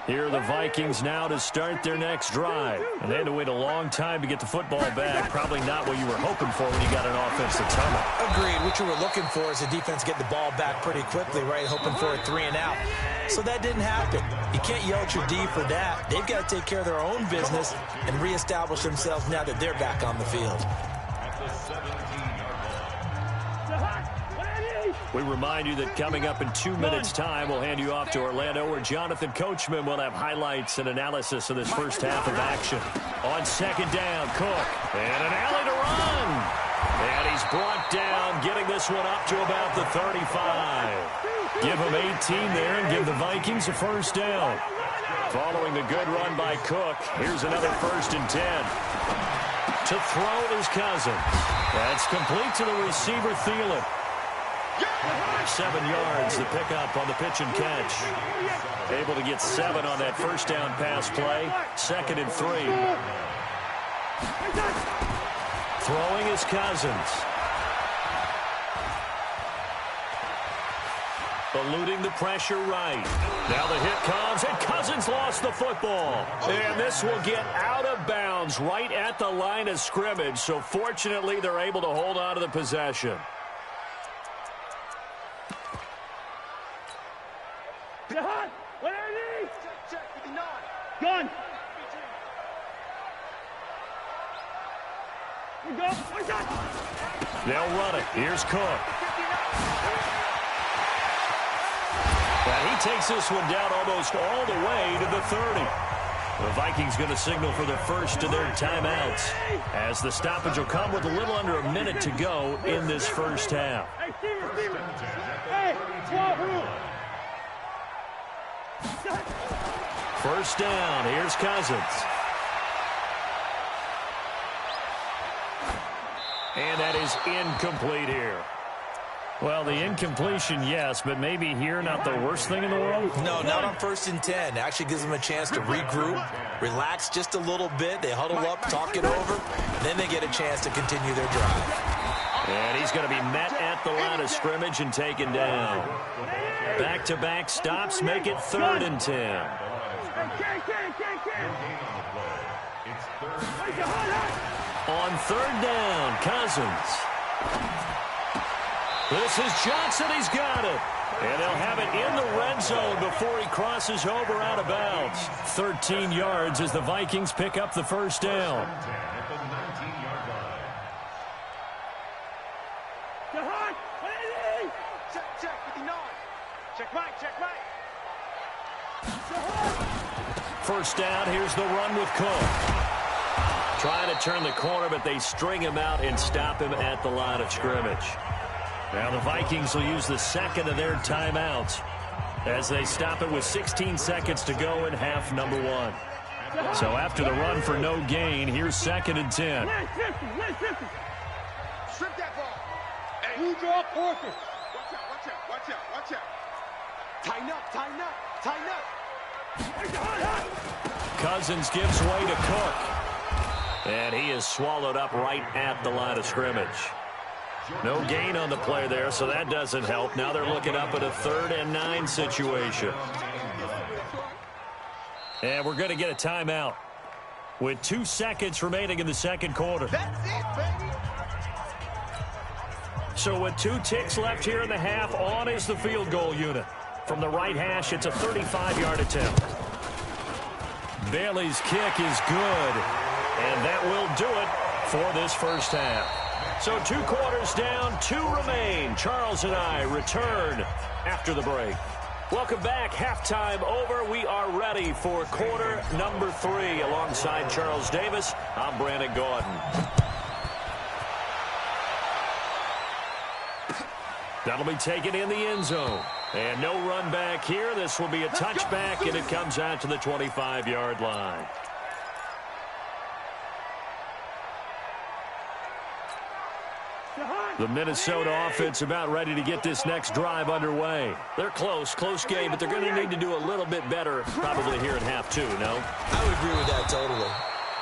Here are the Vikings now to start their next drive. And they had to wait a long time to get the football back. Probably not what you were hoping for when you got an offensive tunnel.
Agreed. What you were looking for is the defense get the ball back pretty quickly, right? Hoping for a 3 and out. So that didn't happen. You can't yell at your D for that. They've got to take care of their own business and reestablish themselves now that they're back on the field.
We remind you that coming up in 2 minutes' time, we'll hand you off to Orlando, where Jonathan Coachman will have highlights and analysis of this first half of action. On second down, Cook. And an alley to run. And he's brought down, getting this one up to about the 35. Give him 18 there and give the Vikings a first down. Following the good run by Cook, here's another 1st and 10. To throw is Cousins. That's complete to the receiver, Thielen. 7 yards, the pickup on the pitch and catch. Able to get 7 on that first down pass play. 2nd and 3. Throwing is Cousins. Eluding the pressure right. Now the hit comes, and Cousins lost the football. And this will get out of bounds right at the line of scrimmage. So fortunately, they're able to hold on to the possession.
Gun.
They'll run it. Here's Cook. And he takes this one down almost all the way to the 30. The Vikings going to signal for the first of their timeouts, as the stoppage will come with a little under a minute to go in this first half. First down. Here's Cousins. And that is incomplete here. Well, the incompletion, yes, but maybe here not the worst thing in the world?
No, not on 1st and 10. Actually gives them a chance to regroup, relax just a little bit. They huddle up, talk it over, then they get a chance to continue their drive.
And he's going to be met at the line of scrimmage and taken down. Back-to-back stops make it 3rd and 10. On 3rd down, Cousins. This is Johnson. He's got it. And they'll have it in the red zone before he crosses over out of bounds. 13 yards as the Vikings pick up the first down.
Check, 59. Check Mike, check Mike.
first down. Here's the run with Cook. Trying to turn the corner, but they string him out and stop him at the line of scrimmage. Now the Vikings will use the second of their timeouts as they stop it with 16 seconds to go in half number 1. So after the run for no gain, here's 2nd and 10.
Strip that ball. Hey, you draw porker. Watch out. Tighten up.
Cousins gives way to Cook. And he is swallowed up right at the line of scrimmage. No gain on the play there, so that doesn't help. Now they're looking up at a 3rd and 9 situation. And we're going to get a timeout with 2 seconds remaining in the second quarter.
That's it, baby.
So with 2 ticks left here in the half, on is the field goal unit. From the right hash, it's a 35-yard attempt. Bailey's kick is good, and that will do it for this first half. So 2 quarters down, 2 remain. Charles and I return after the break. Welcome back. Halftime over. We are ready for quarter number 3. Alongside Charles Davis, I'm Brandon Gordon. That'll be taken in the end zone. And no run back here. This will be a touchback, and it comes out to the 25-yard line. The Minnesota offense about ready to get this next drive underway. They're close game, but they're going to need to do a little bit better probably here in half 2, no?
I would agree with that totally.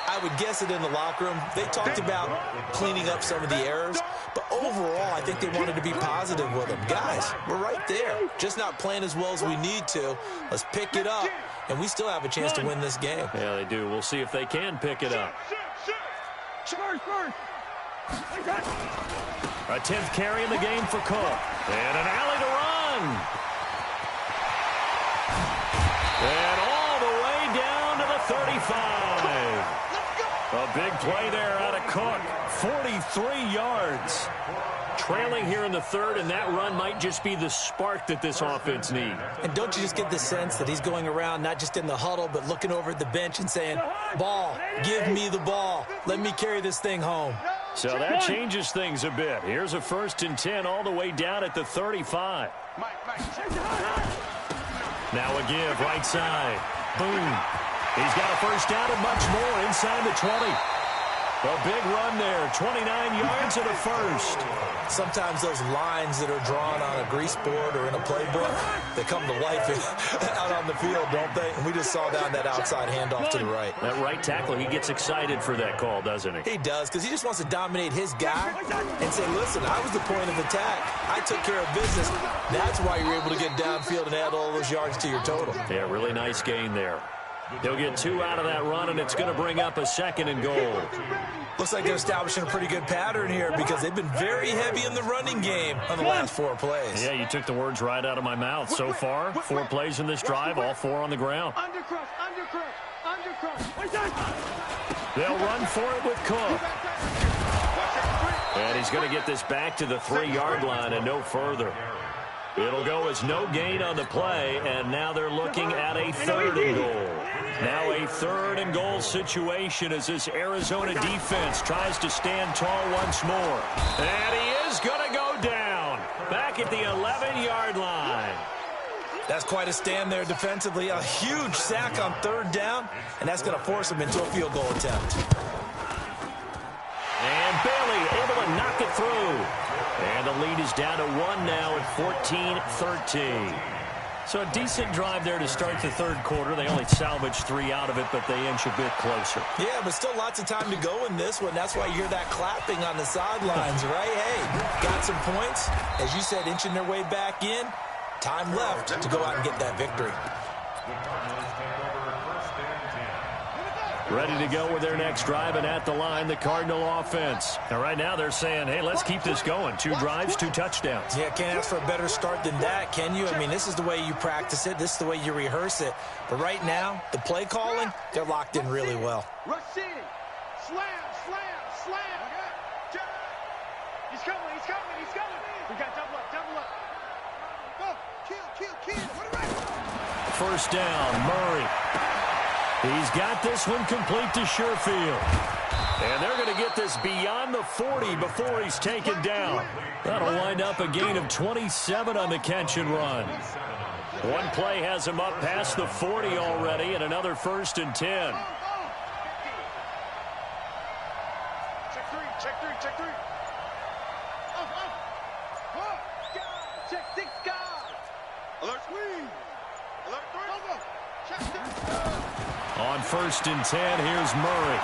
I would guess it in the locker room. They talked about cleaning up some of the errors, but overall, I think they wanted to be positive with them. Guys, we're right there. Just not playing as well as we need to. Let's pick it up, and we still have a chance to win this game.
Yeah, they do. We'll see if they can pick it up. A 10th carry in the game for Cook. And an alley to run. And all the way down to the 35. A big play there out of Cook. 43 yards. Trailing here in the 3rd, and that run might just be the spark that this offense needs.
And don't you just get the sense that he's going around not just in the huddle, but looking over at the bench and saying, ball, give me the ball. Let me carry this thing home.
So that changes things a bit. Here's a 1st and 10 all the way down at the 35. Now a give right side. Boom. He's got a first down and much more inside the 20. A big run there, 29 yards and a first.
Sometimes those lines that are drawn on a grease board or in a playbook, they come to life out on the field, don't they? And we just saw down that outside handoff to the right.
That right tackle, he gets excited for that call, doesn't he?
He does, because he just wants to dominate his guy and say, listen, I was the point of attack. I took care of business. That's why you're able to get downfield and add all those yards to your total.
Yeah, really nice gain there. He'll get 2 out of that run, and it's going to bring up a 2nd and goal.
Looks like they're establishing a pretty good pattern here because they've been very heavy in the running game on the last 4 plays.
Yeah, you took the words right out of my mouth. So far, 4 plays in this drive, all 4 on the ground.
Undercrush.
They'll run for it with Cook. And he's going to get this back to the 3-yard line and no further. It'll go as no gain on the play, and now they're looking at a 3rd and goal. Now a 3rd and goal situation as this Arizona defense tries to stand tall once more. And he is going to go down back at the 11-yard line.
That's quite a stand there defensively. A huge sack on 3rd down, and that's going to force him into a field goal attempt.
And Bailey able to knock it through. And the lead is down to 1 now at 14-13. So a decent drive there to start the 3rd quarter. They only salvaged 3 out of it, but they inch a bit closer.
Yeah, but still lots of time to go in this one. That's why you hear that clapping on the sidelines, right? Hey, got some points. As you said, inching their way back in. Time left to go out and get that victory.
Ready to go with their next drive, and at the line, the Cardinal offense. And right now they're saying, hey, let's keep this going. 2 drives, 2 touchdowns.
Yeah, can't ask for a better start than that, can you? I mean, this is the way you practice it. This is the way you rehearse it. But right now, the play calling, they're locked in really well.
Rashid, slam. He's coming. We got double up. Go, kill.
First down, Murray. He's got this one complete to Sherfield. And they're going to get this beyond the 40 before he's taken down. That'll wind up a gain of 27 on the catch and run. One play has him up past the 40 already, and another 1st and 10.
Check three. Check 6 guys. Alert swing. Alert 3. Check 6.
On 1st and 10, here's Murray.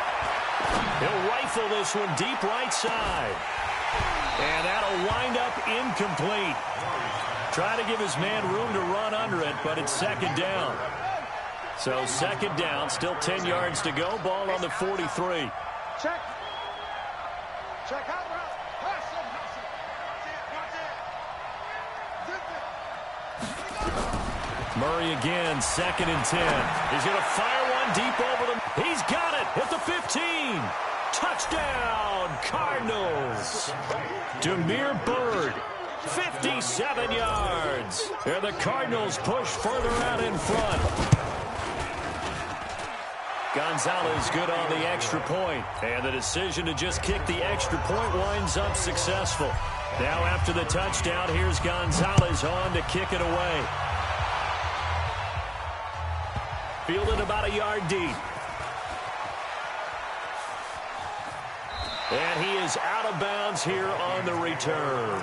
He'll rifle this one deep right side. And that'll wind up incomplete. Try to give his man room to run under it, but it's 2nd down. So 2nd down, still 10 yards to go. Ball on the 43.
Check out route. Pass it.
Murray again, 2nd and 10. He's going to fire one deep over them. He's got it at the 15. Touchdown, Cardinals. Demir Bird, 57 yards. And the Cardinals push further out in front. Gonzalez good on the extra point. And the decision to just kick the extra point winds up successful. Now after the touchdown, here's Gonzalez on to kick it away. Fielded about a yard deep. And he is out of bounds here on the return.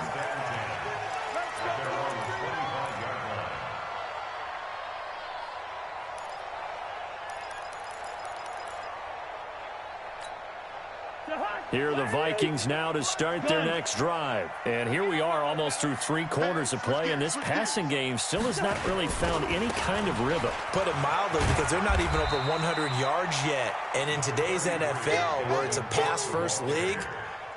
Here are the Vikings now to start their next drive. And here we are almost through 3 quarters of play, and this passing game still has not really found any kind of rhythm.
Put it mildly, because they're not even over 100 yards yet. And in today's NFL, where it's a pass-first league,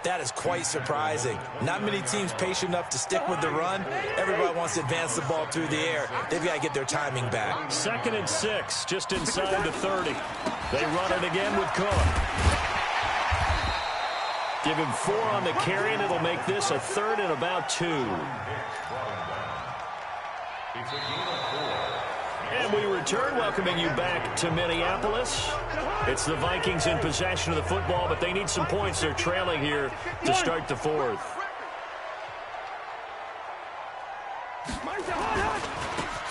that is quite surprising. Not many teams patient enough to stick with the run. Everybody wants to advance the ball through the air. They've got to get their timing back.
2nd and 6, just inside the 30. They run it again with Cook. Give him 4 on the carry, and it'll make this a 3rd and about 2. And we return, welcoming you back to Minneapolis. It's the Vikings in possession of the football, but they need some points. They're trailing here to start the 4th.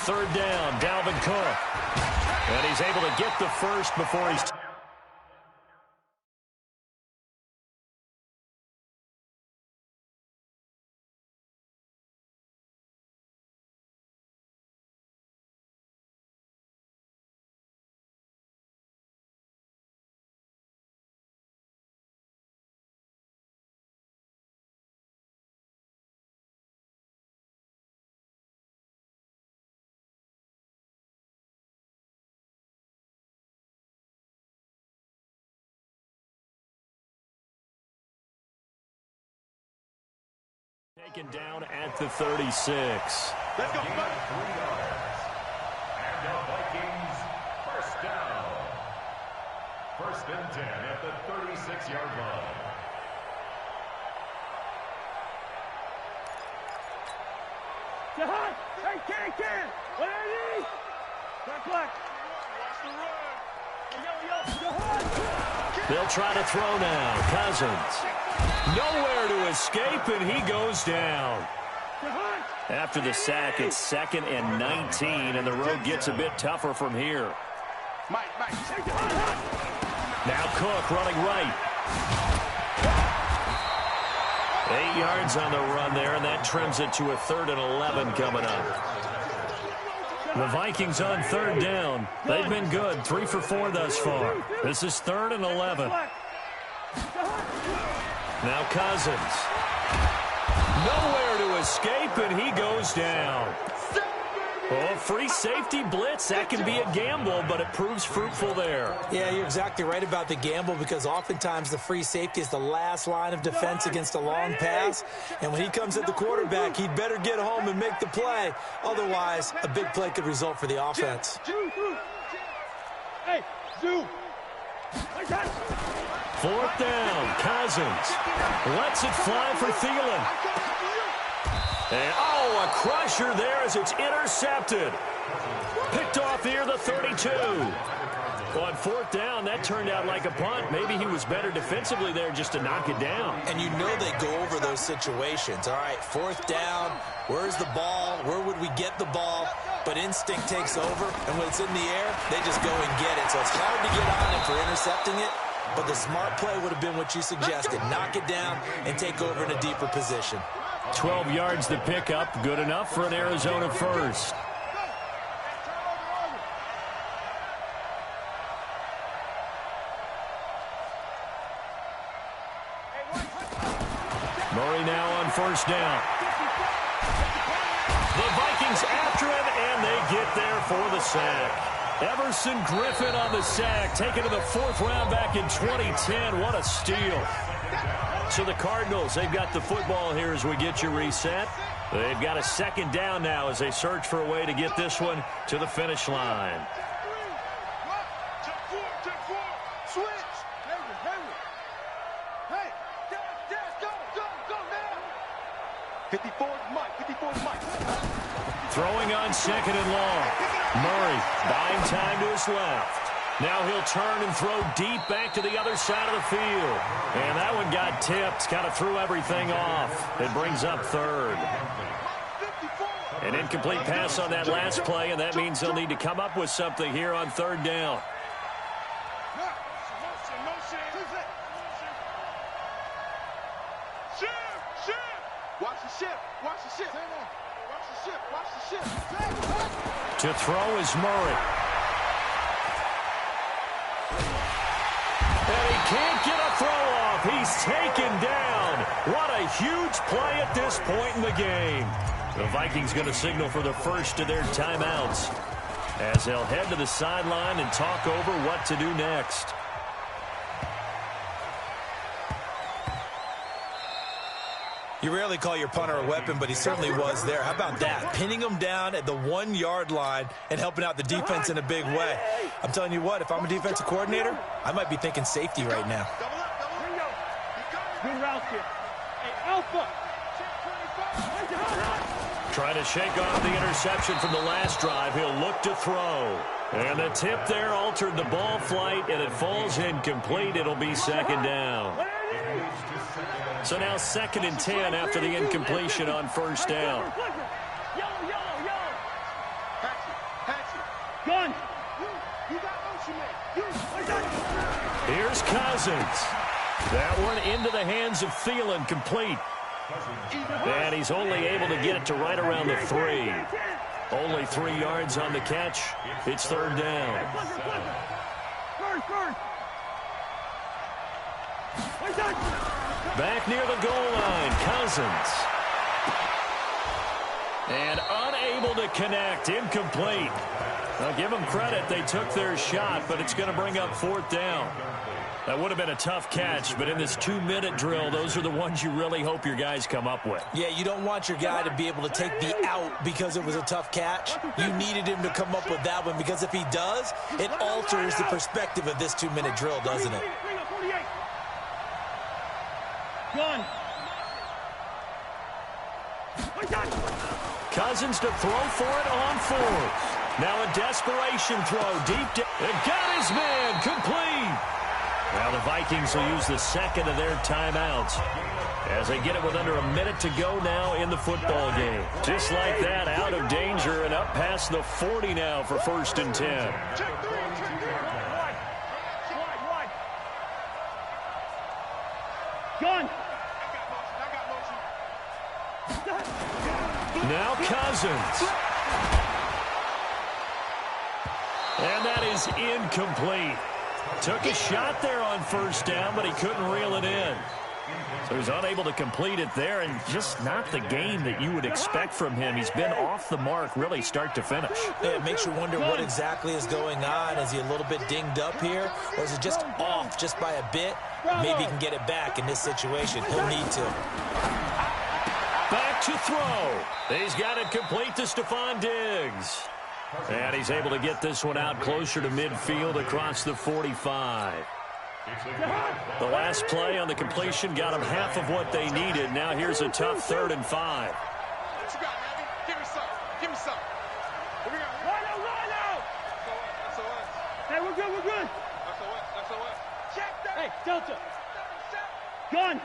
Third down, Dalvin Cook. And he's able to get the first before he's... Taken down at the 36.
Let's go.
3 yards. And the Vikings, 1st down. 1st and 10 at the 36-yard line.
Hey, can. What are these? Black. Watch the run.
They'll try to throw now. Cousins. Nowhere to escape, and he goes down. After the sack, it's 2nd and 19, and the road gets a bit tougher from here. Now Cook running right. 8 yards on the run there, and that trims it to a 3rd and 11 coming up. The Vikings on 3rd down. They've been good, 3 for 4 thus far. This is 3rd and 11. Now Cousins. Nowhere to escape, and he goes down. Oh, free safety blitz. That can be a gamble, but it proves fruitful there.
Yeah, you're exactly right about the gamble, because oftentimes the free safety is the last line of defense against a long pass. And when he comes at the quarterback, he'd better get home and make the play. Otherwise, a big play could result for the offense.
Hey, Zoo.
4th down, Cousins lets it fly for Thielen. And, a crusher there as it's intercepted. Picked off here, the 32. Well, on fourth down, that turned out like a punt. Maybe he was better defensively there just to knock it down.
And you know they go over those situations. All right, fourth down, where's the ball? Where would we get the ball? But instinct takes over, and when it's in the air, they just go and get it. So it's hard to get on him for intercepting it, but the smart play would have been what you suggested. Knock it down and take over in a deeper position.
12 yards to pick up, good enough for an Arizona first. Murray now on first down. The Vikings after him, and they get there for the sack. Everson Griffin on the sack, taken to the fourth round back in 2010. What a steal. So the Cardinals, they've got the football here as we get you reset. They've got a second down now as they search for a way to get this one to the finish line.
Switch. Hey, go now. 54 Mike.
Throwing on second and long. Murray buying time to his left. Now he'll turn and throw deep back to the other side of the field. And that one got tipped, kind of threw everything off. It brings up third. An incomplete pass on that last play, and that means they'll need to come up with something here on third down. To throw is Murray. And he can't get a throw off. He's taken down. What a huge play at this point in the game. The Vikings going to signal for the first of their timeouts as they'll head to the sideline and talk over what to do next.
You rarely call your punter a weapon, but he certainly was there. How about that? Pinning him down at the 1-yard line and helping out the defense in a big way. I'm telling you what, if I'm a defensive coordinator, I might be thinking safety right now.
Good route here. Hey, Alpha.
Trying to shake off the interception from the last drive. He'll look to throw. And the tip there altered the ball flight, and it falls incomplete. It'll be second down. So now 2nd and 10 after the incompletion on first down.
Gun.
Here's Cousins. That one into the hands of Thielen, complete. And he's only able to get it to right around the 3. Only 3 yards on the catch. It's third down. Back near the goal line, Cousins. And unable to connect, incomplete. I'll give them credit, they took their shot, but it's going to bring up fourth down. That would have been a tough catch, but in this 2-minute drill, those are the ones you really hope your guys come up with.
Yeah, you don't want your guy to be able to take the out because it was a tough catch. You needed him to come up with that one, because if he does, it alters the perspective of this 2-minute drill, doesn't it?
Gun.
Cousins to throw for it on fourth. Now a desperation throw deep to... And got his man, complete. Now the Vikings will use the second of their timeouts as they get it with under a minute to go now in the football game. Just like that, out of danger and up past the 40 now for 1st and 10.
Gun.
Now Cousins. And that is incomplete. Took a shot there on first down, but he couldn't reel it in. So he's unable to complete it there, and just not the game that you would expect from him. He's been off the mark really start to finish.
Yeah, it makes you wonder what exactly is going on. Is he a little bit dinged up here, or is it just off just by a bit? Maybe he can get it back in this situation. He'll need to.
Back to throw. He's got it complete to Stephon Diggs. And he's able to get this one out closer to midfield across the 45. The last play on the completion got them half of what they needed. Now here's a tough 3rd and 5.
What you got, Abby? Give me some. Give me some. Here we go. Line out. Hey, we're good, we're good. Check that. Hey, Delta. Gun.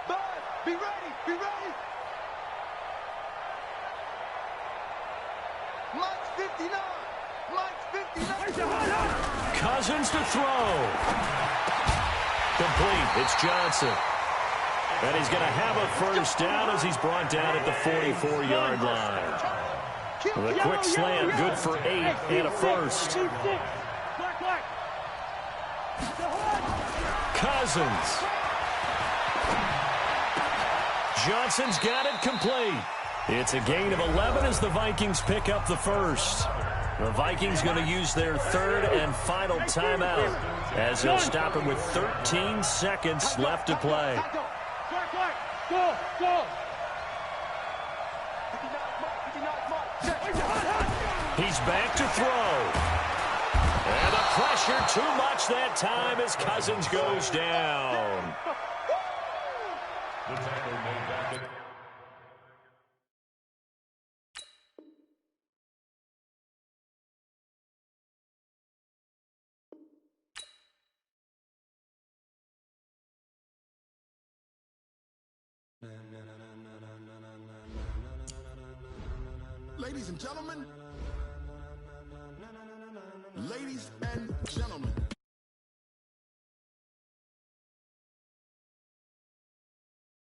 Bud, be ready, be ready. Mike's 59. Mike's 59.
Cousins to throw. Complete. It's Johnson. And he's going to have a first down as he's brought down at the 44-yard line. With a quick slant, good for 8 and a first. Cousins. Johnson's got it complete. It's a gain of 11 as the Vikings pick up the first. The Vikings going to use their third and final timeout as they'll stop it with 13 seconds left to play.
Go, go.
He's back to throw. And the pressure too much that time as Cousins goes down.
The tackle made back at
Ladies and gentlemen,